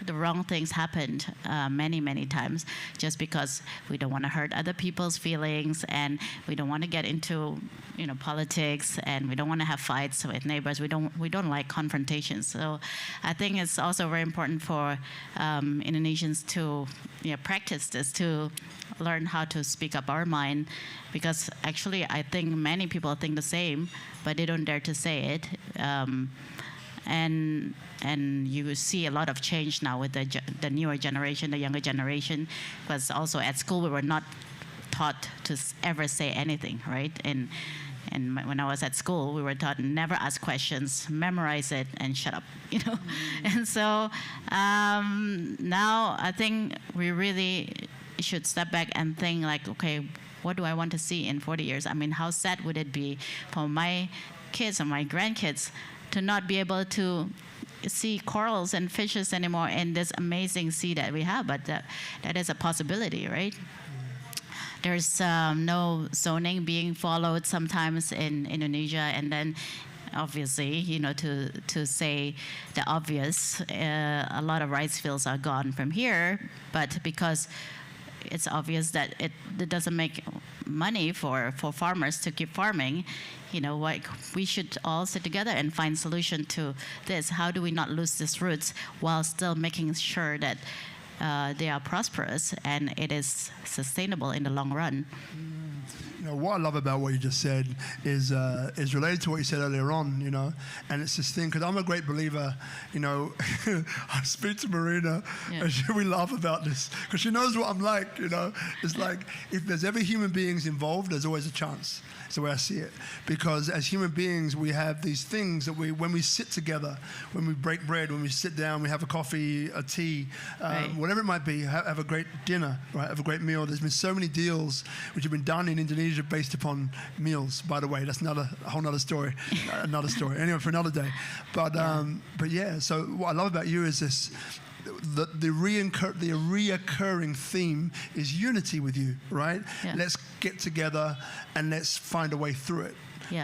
the wrong things happen many times, just because we don't want to hurt other people's feelings, and we don't want to get into politics, and we don't want to have fights with neighbors. We don't like confrontations. So I think it's also very important for Indonesians to practice this, to learn how to speak up our mind, because actually I think many people think the same, but they don't dare to say it. And you see a lot of change now with the newer generation, the younger generation, because also at school we were not taught to ever say anything, right? And when I was at school, we were taught never ask questions, memorize it, and shut up, And so now I think we really should step back and think like, okay, what do I want to see in 40 years? I mean, how sad would it be for my kids and my grandkids to not be able to see corals and fishes anymore in this amazing sea that we have? But that is a possibility, right? There's no zoning being followed sometimes in Indonesia, and then obviously, to say the obvious, a lot of rice fields are gone from here, but because it's obvious that it doesn't make money for farmers to keep farming, like we should all sit together and find solution to this. How do we not lose these roots while still making sure that they are prosperous and it is sustainable in the long run? What I love about what you just said is related to what you said earlier on, and it's this thing, because I'm a great believer, I speak to Marina, and we laugh about this, because she knows what I'm like, It's like, if there's ever human beings involved, there's always a chance. It's the way I see it. Because as human beings, we have these things that when we sit together, when we break bread, when we sit down, we have a coffee, a tea, whatever it might be, have a great dinner, right? Have a great meal. There's been so many deals which have been done in Indonesia based upon meals, by the way. That's a whole nother story. Another story. Anyway, for another day. But yeah, so what I love about you is this, the reoccurring theme is unity with you, right? Yeah. Let's get together and let's find a way through it,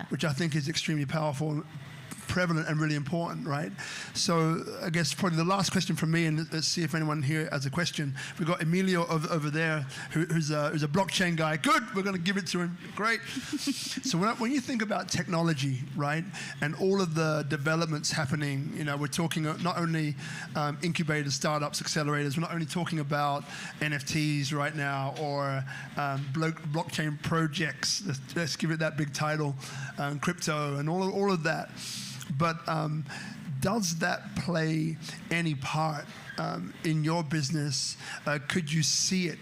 which I think is extremely powerful, prevalent, and really important, right? So I guess probably the last question from me, and let's see if anyone here has a question. We've got Emilio over there, who's a blockchain guy. Good, we're going to give it to him. Great. So when you think about technology, right, and all of the developments happening, we're talking not only incubators, startups, accelerators. We're not only talking about NFTs right now or blockchain projects. Let's give it that big title, crypto, and all of that. But does that play any part in your business? Could you see it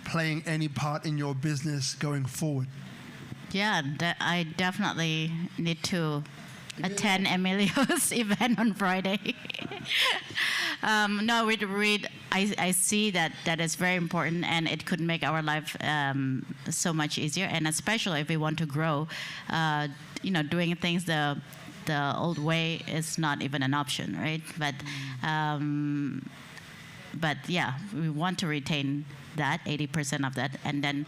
playing any part in your business going forward? Yeah, I definitely need to attend Emilio's event on Friday. No, I see that is very important, and it could make our life so much easier, and especially if we want to grow, doing things the old way is not even an option, right? But yeah, we want to retain that 80% of that, and then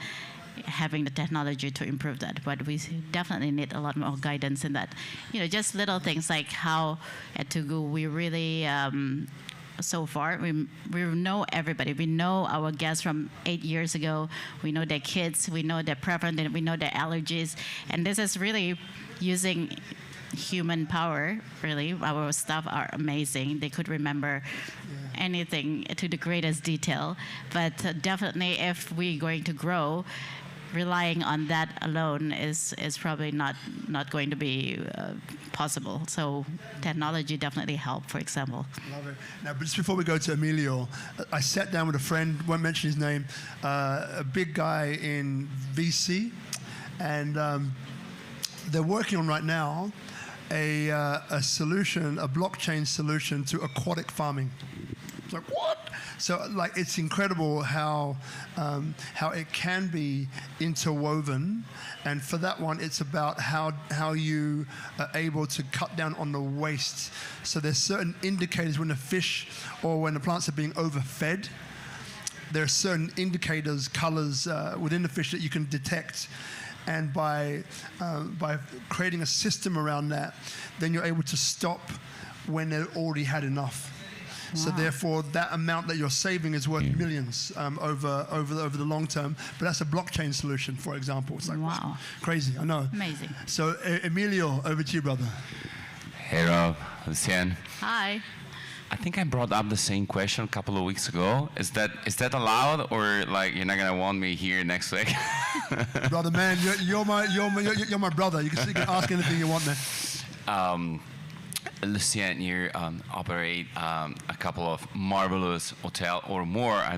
having the technology to improve that. But we definitely need a lot more guidance in that. Just little things like how at Tugu we really so far we know everybody. We know our guests from 8 years ago. We know their kids. We know their preference. And we know their allergies. And this is really using human power, really. Our staff are amazing. They could remember anything to the greatest detail. But definitely, if we're going to grow, relying on that alone is probably not going to be possible. So technology definitely help, for example. Love it. Now, just before we go to Emilio, I sat down with a friend, won't mention his name, a big guy in VC, and they're working on right now a solution, a blockchain solution to aquatic farming. It's like, what? So, it's incredible how it can be interwoven, and for that one, it's about how you are able to cut down on the waste. So there's certain indicators when the fish or when the plants are being overfed. There are certain indicators, colors within the fish that you can detect. And by creating a system around that, then you're able to stop when they already had enough. Wow. So therefore, that amount that you're saving is worth millions over the long term. But that's a blockchain solution, for example. It's like, wow, crazy. I know. Amazing. So Emilio, over to you, brother. Hey, Rob, Lucienne. Hi. I think I brought up the same question a couple of weeks ago. Is that allowed, or you're not gonna want me here next week? Brother, man, you're my brother. You can ask anything you want, man. Lucienne, you operate a couple of marvelous hotel or more. I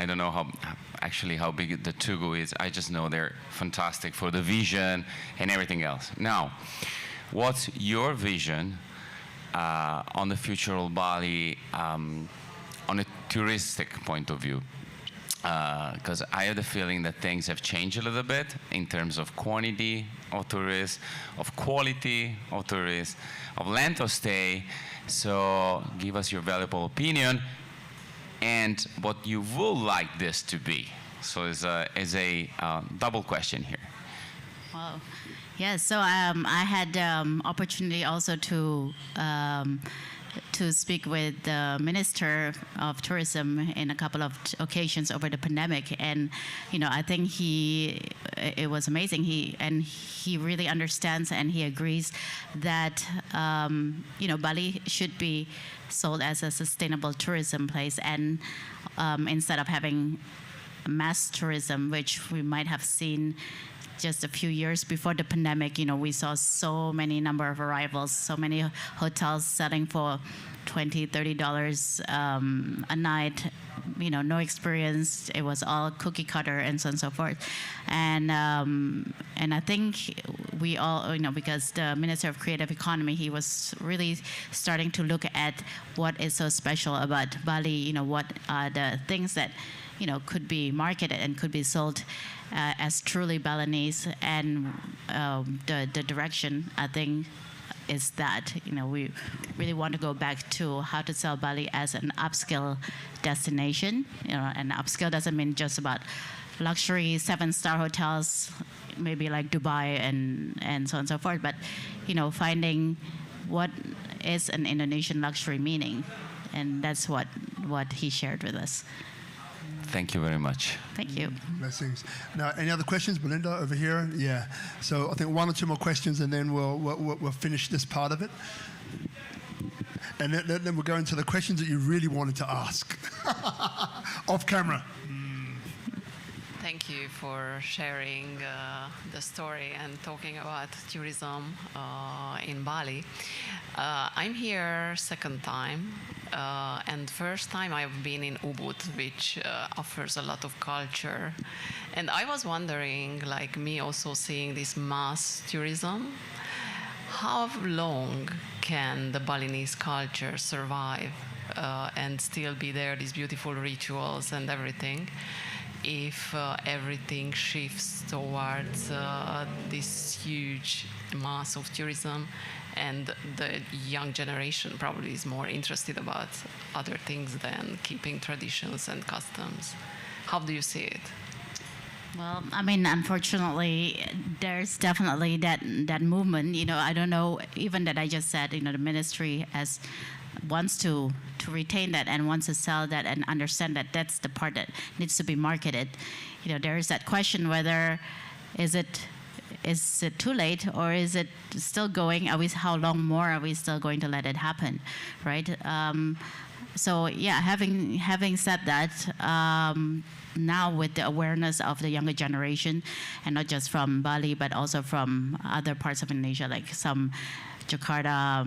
don't know how big the Tugu is. I just know they're fantastic for the vision and everything else. Now, what's your vision on the future of Bali on a touristic point of view? Because I have the feeling that things have changed a little bit in terms of quantity of tourists, of quality of tourists, of length of stay. So give us your valuable opinion and what you would like this to be. So it's a double question here. Wow. Yeah, so I had opportunity also to to speak with the Minister of Tourism in a couple of occasions over the pandemic, and I think it was amazing. He really understands and he agrees that Bali should be sold as a sustainable tourism place, and instead of having mass tourism, which we might have seen just a few years before the pandemic. We saw so many number of arrivals, so many hotels selling for $20, $30 a night. No experience. It was all cookie cutter and so on and so forth. And I think we all, because the Minister of Creative Economy, he was really starting to look at what is so special about Bali. What are the things that could be marketed and could be sold as truly Balinese, and the direction, I think, is that we really want to go back to how to sell Bali as an upscale destination. And upscale doesn't mean just about luxury 7-star hotels, maybe like Dubai and so on and so forth, but finding what is an Indonesian luxury meaning, and that's what he shared with us. Thank you very much. Thank you. Blessings. Now, any other questions? Belinda, over here? Yeah. So I think 1 or 2 more questions, and then we'll finish this part of it. And then we'll go into the questions that you really wanted to ask off camera. Thank you for sharing the story and talking about tourism in Bali. I'm here second time, and first time I've been in Ubud, which offers a lot of culture. And I was wondering, like me also seeing this mass tourism, how long can the Balinese culture survive and still be there, these beautiful rituals and everything, if everything shifts towards this huge mass of tourism, and the young generation probably is more interested about other things than keeping traditions and customs? How do you see it? Well, I mean, unfortunately, there's definitely that movement. I don't know, even that I just said, the ministry wants to retain that and wants to sell that and understand that that's the part that needs to be marketed. There is that question whether is it too late, or is it still going? How long more are we still going to let it happen, right? So yeah, having said that, now with the awareness of the younger generation, and not just from Bali but also from other parts of Indonesia, like some Jakarta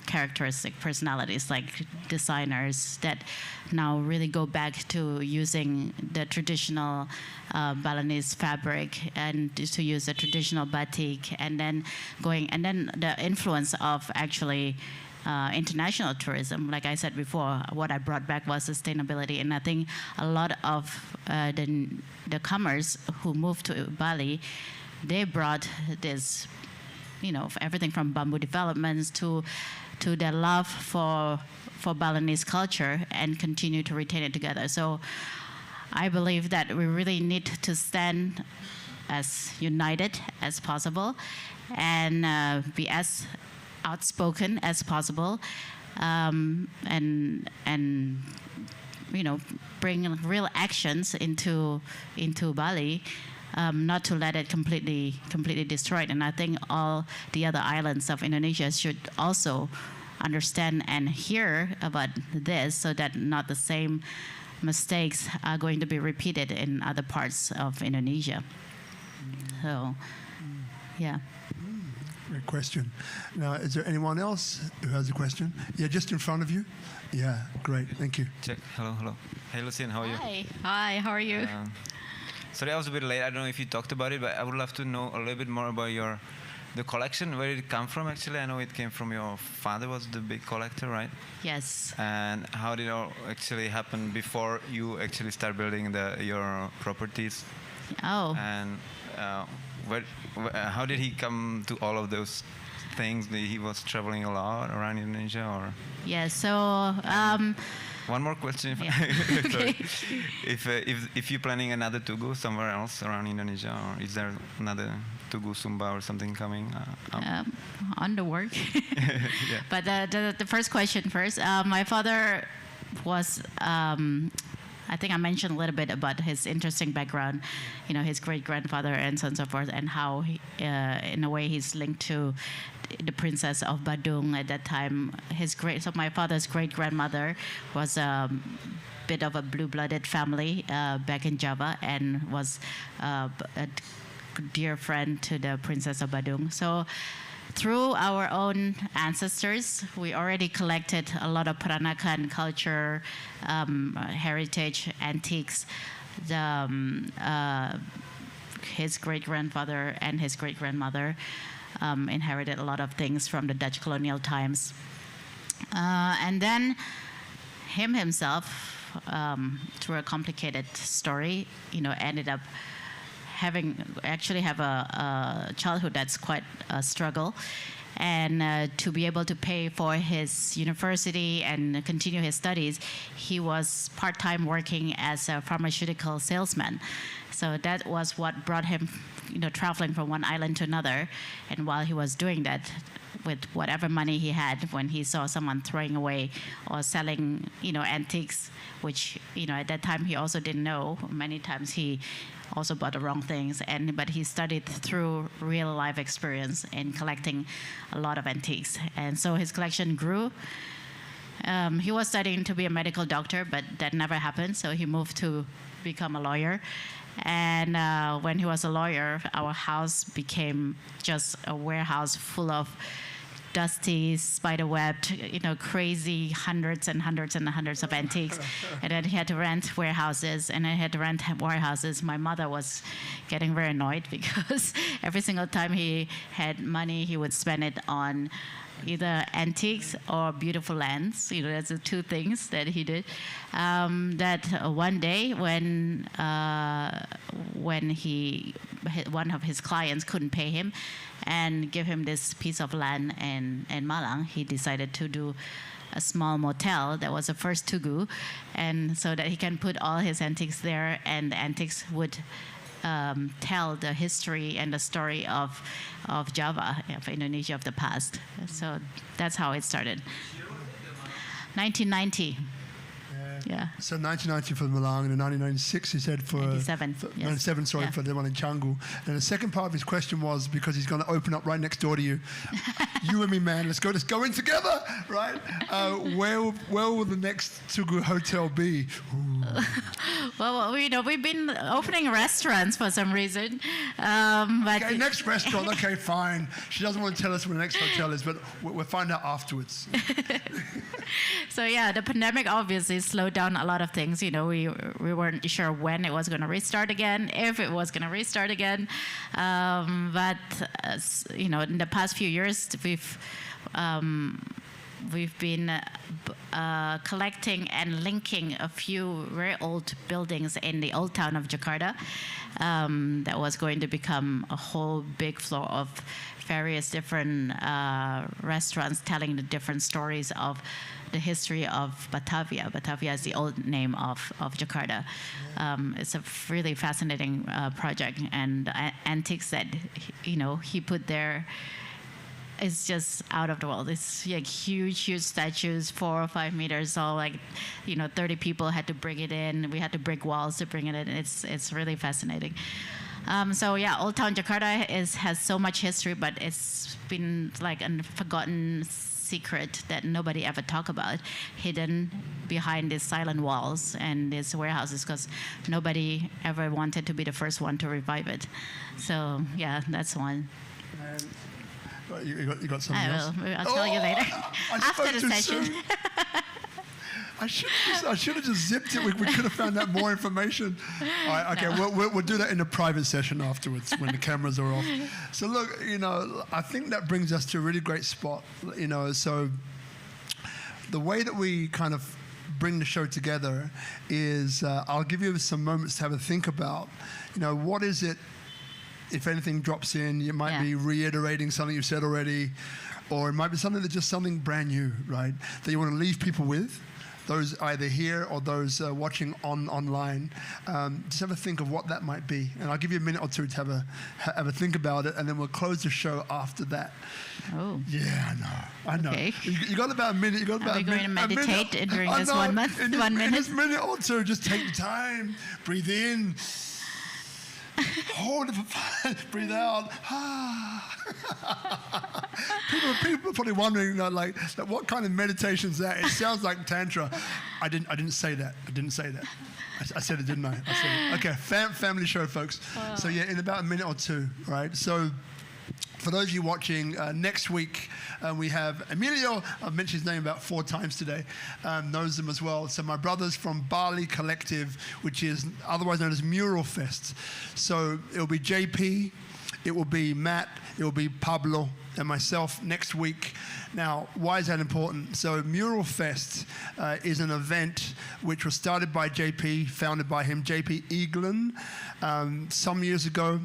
characteristic personalities, like designers that now really go back to using the traditional Balinese fabric and to use the traditional batik, and then the influence of actually international tourism. Like I said before, what I brought back was sustainability, and I think a lot of the comers who moved to Bali, they brought this, everything from bamboo developments to their love for Balinese culture, and continue to retain it together. So I believe that we really need to stand as united as possible, and be as outspoken as possible, and bring real actions into Bali, not to let it completely destroyed. And I think all the other islands of Indonesia should also understand and hear about this, so that not the same mistakes are going to be repeated in other parts of Indonesia. So, yeah. Great question. Now, is there anyone else who has a question? Yeah, just in front of you. Yeah, great. Thank you. Check. Hello. Hey, Lucienne, how are you? Hi, how are you? Sorry, I was a bit late. I don't know if you talked about it, but I would love to know a little bit more about the collection. Where did it come from, actually? I know it came from your father, was the big collector, right? Yes. And how did it all actually happen before you actually start building your properties? Oh. And how did he come to all of those things? He was traveling a lot around Indonesia, or? Yeah, so One more question. Yeah. Sorry. If you're planning another Tugu somewhere else around Indonesia, or is there another Tugu Sumba or something coming? On the work. Yeah. But the first question first. My father was, I think I mentioned a little bit about his interesting background, his great-grandfather and so on and so forth, and how, in a way, he's linked to the princess of Badung at that time. So my father's great-grandmother was a bit of a blue-blooded family back in Java, and was a dear friend to the princess of Badung. So through our own ancestors, we already collected a lot of Peranakan culture, heritage, antiques. His great-grandfather and his great-grandmother inherited a lot of things from the Dutch colonial times. And then himself, through a complicated story, ended up have a childhood that's quite a struggle, and to be able to pay for his university and continue his studies, he was part-time working as a pharmaceutical salesman. So that was what brought him, traveling from one island to another. And while he was doing that, with whatever money he had, when he saw someone throwing away or selling, antiques, which, at that time he also didn't know. Many times he also bought the wrong things, but he studied through real life experience in collecting a lot of antiques. And so his collection grew. He was studying to be a medical doctor, but that never happened, so he moved to become a lawyer. And when he was a lawyer, our house became just a warehouse full of dusty, spiderwebbed, crazy hundreds and hundreds and hundreds of antiques. And then he had to rent warehouses, and I had to rent warehouses. My mother was getting very annoyed because every single time he had money, he would spend it on either antiques or beautiful lands. That's the two things that he did. That one day when one of his clients couldn't pay him and give him this piece of land in Malang, he decided to do a small motel that was the first Tugu, and so that he can put all his antiques there, and the antiques would tell the history and the story of Java, of Indonesia of the past. So that's how it started. 1990. Yeah. So 1990 for Malang, and then 1996 he said for 97. Yes. 97, sorry, Yeah. for the one in Canggu. And the second part of his question was, because he's going to open up right next door to you, you and me, man, let's go in together, right? Where will the next Tugu hotel be? Well, we've been opening restaurants for some reason. But Okay, next restaurant. Okay, fine. She doesn't want to tell us where the next hotel is, but we'll find out afterwards. So yeah, the pandemic obviously slowed down a lot of things. We weren't sure when it was going to restart again, if it was going to restart again. But in the past few years, we've been collecting and linking a few very old buildings in the old town of Jakarta that was going to become a whole big floor of various different restaurants telling the different stories of the history of Batavia. Batavia is the old name of Jakarta. It's a really fascinating project, and antiques that he put there is just out of the world. It's like huge statues, 4 or 5 meters tall. 30 people had to bring it in. We had to break walls to bring it in. It's really fascinating. So yeah, Old Town Jakarta has so much history, but it's been like a forgotten secret that nobody ever talk about, hidden behind these silent walls and these warehouses, because nobody ever wanted to be the first one to revive it. So yeah, that's one. You got something else? I'll tell you later. After the session. I should have just zipped it. We could have found out more information. All right, okay, no. we'll do that in a private session afterwards when the cameras are off. So look, I think that brings us to a really great spot. So the way that we kind of bring the show together is I'll give you some moments to have a think about, what is it, if anything drops in, you might be reiterating something you said already, or it might be something that's just something brand new, right, that you want to leave people with. those either here or those watching online. Just have a think of what that might be. And I'll give you a minute or two to have a think about it, and then we'll close the show after that. Oh. Yeah, I know. Okay. You got about a minute. You got about Are we going to meditate during this 1 month? In 1 minute? In this minute or two, just take the time, breathe in. Hold it for 5, breathe out. People are probably wondering, like, what kind of meditation is that? It sounds like Tantra. I didn't say that. I said it, didn't I? I said it. Okay, family show, folks. Wow. So yeah, in about a minute or two, right? So for those of you watching, next week we have Emilio. I've mentioned his name about 4 times today. Knows them as well. So my brothers from Bali Collective, which is otherwise known as Mural Fest. So it'll be JP, it will be Matt, it will be Pablo, and myself next week. Now, why is that important? So Mural Fest is an event which was started by JP, founded by him, JP Eaglin, some years ago.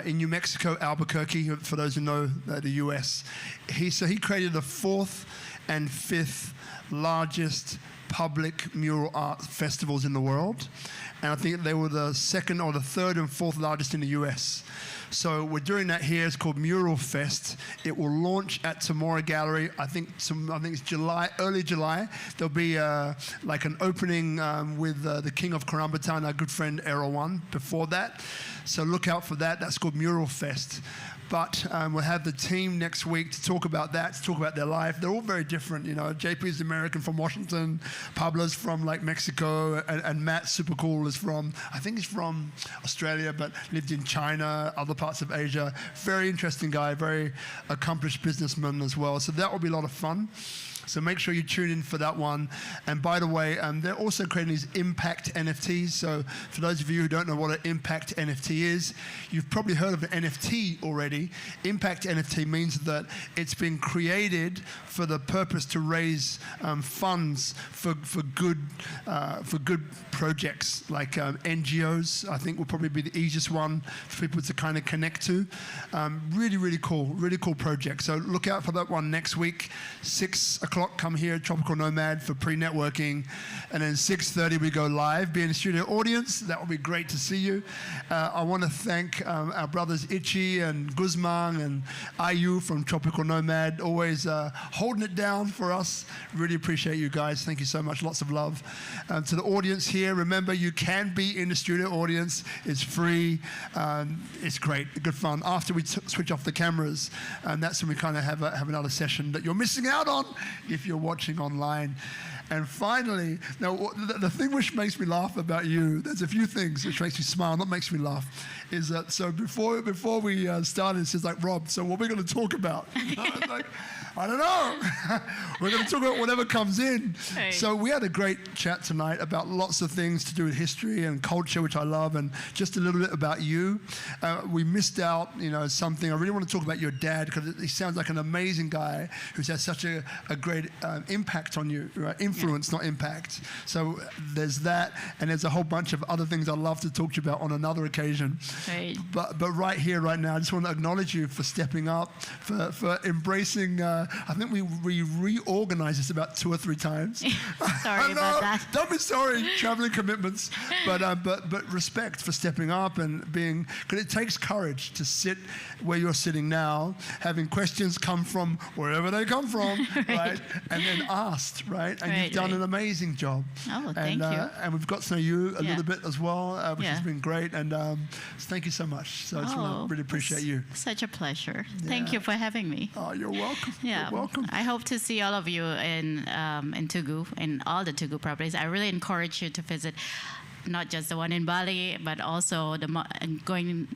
In New Mexico, Albuquerque, for those who know the US. He created the 4th and 5th largest public mural art festivals in the world. And I think they were the 2nd or the 3rd and 4th largest in the US. So we're doing that here. It's called Mural Fest. It will launch at Tamora Gallery. I think it's July, early July. There'll be like an opening with the King of Karambatan, our good friend Errol before that. So look out for that. That's called Mural Fest. But we'll have the team next week to talk about that, to talk about their life. They're all very different, you know. JP's American from Washington, Pablo's from like Mexico, and Matt, super cool, is from, I think he's from Australia, but lived in China, other parts of Asia. Very interesting guy, very accomplished businessman as well. So that will be a lot of fun. So make sure you tune in for that one. And by the way, they're also creating these impact NFTs. So for those of you who don't know what an impact NFT is, you've probably heard of an NFT already. Impact NFT means that it's been created for the purpose to raise funds for good projects, like NGOs. I think will probably be the easiest one for people to kind of connect to. Really cool project. So look out for that one next week, 6 o'clock. Come here, Tropical Nomad, for pre-networking, and then 6:30 we go live. Be in the studio audience. That will be great to see you. I want to thank our brothers Ichi and Guzman and Ayu from Tropical Nomad, always holding it down for us. Really appreciate you guys. Thank you so much. Lots of love. To the audience here, remember you can be in the studio audience. It's free. It's great, good fun. After we switch off the cameras, that's when we kind of have another session that you're missing out on if you're watching online. And finally, now the thing which makes me laugh about you, there's a few things which makes me smile, not makes me laugh, is that so before we started, it says like, Rob, so what are we going to talk about? Like, I don't know. We're going to talk about whatever comes in. Hey. So we had a great chat tonight about lots of things to do with history and culture, which I love, and just a little bit about you. We missed out, something. I really want to talk about your dad, because he sounds like an amazing guy who's had such a great impact on you, right? Influence, not impact. So there's that, and there's a whole bunch of other things I'd love to talk to you about on another occasion. Right. But right here, right now, I just want to acknowledge you for stepping up, for embracing. I think we reorganized this about 2 or 3 times. Sorry about that. Don't be sorry, traveling commitments. But respect for stepping up and being, because it takes courage to sit where you're sitting now, having questions come from wherever they come from, right? And then asked, right? And you've done an amazing job. Oh, thank you. And we've got to know you a little bit as well, which has been great. And thank you so much. So I just want to really appreciate you. Such a pleasure. Thank you for having me. Oh, you're welcome. Yeah. You're welcome. I hope to see all of you in Tugu, in all the Tugu properties. I really encourage you to visit not just the one in Bali, but also going,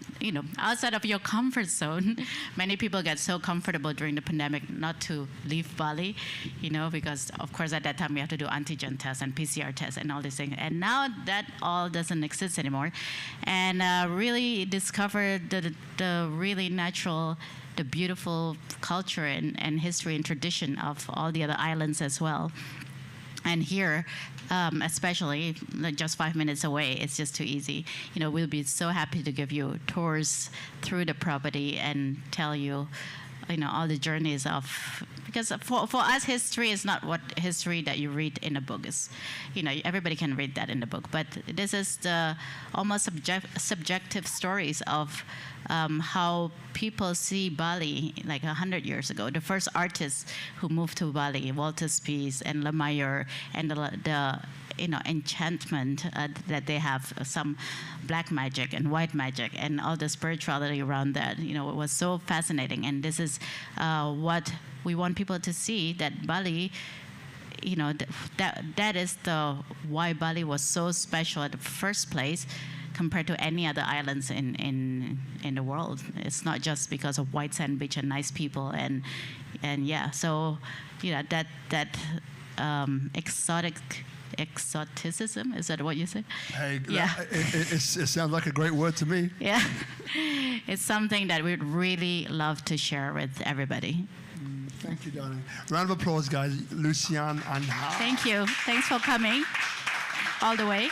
outside of your comfort zone. Many people get so comfortable during the pandemic not to leave Bali, because of course at that time we have to do antigen tests and PCR tests and all these things. And now that all doesn't exist anymore. And really discover the really natural, the beautiful culture and history and tradition of all the other islands as well. And here, especially like just 5 minutes away, it's just too easy. We'll be so happy to give you tours through the property and tell you, all the journeys of, because for us, history is not what history that you read in a book is. Everybody can read that in the book, but this is the almost subjective stories of how people see Bali like 100 years ago. The first artists who moved to Bali, Walter Spies and Lemire, and the enchantment that they have, some black magic and white magic and all the spirituality around that. It was so fascinating. And this is what we want people to see, that Bali, that is why Bali was so special at the first place compared to any other islands in the world. It's not just because of white sand beach and nice people and yeah. So that exoticism, is that what you say? Hey, yeah. It sounds like a great word to me. Yeah, it's something that we'd really love to share with everybody. Thank you, darling. Round of applause, guys. Lucienne Anhar. Thank you. Thanks for coming all the way.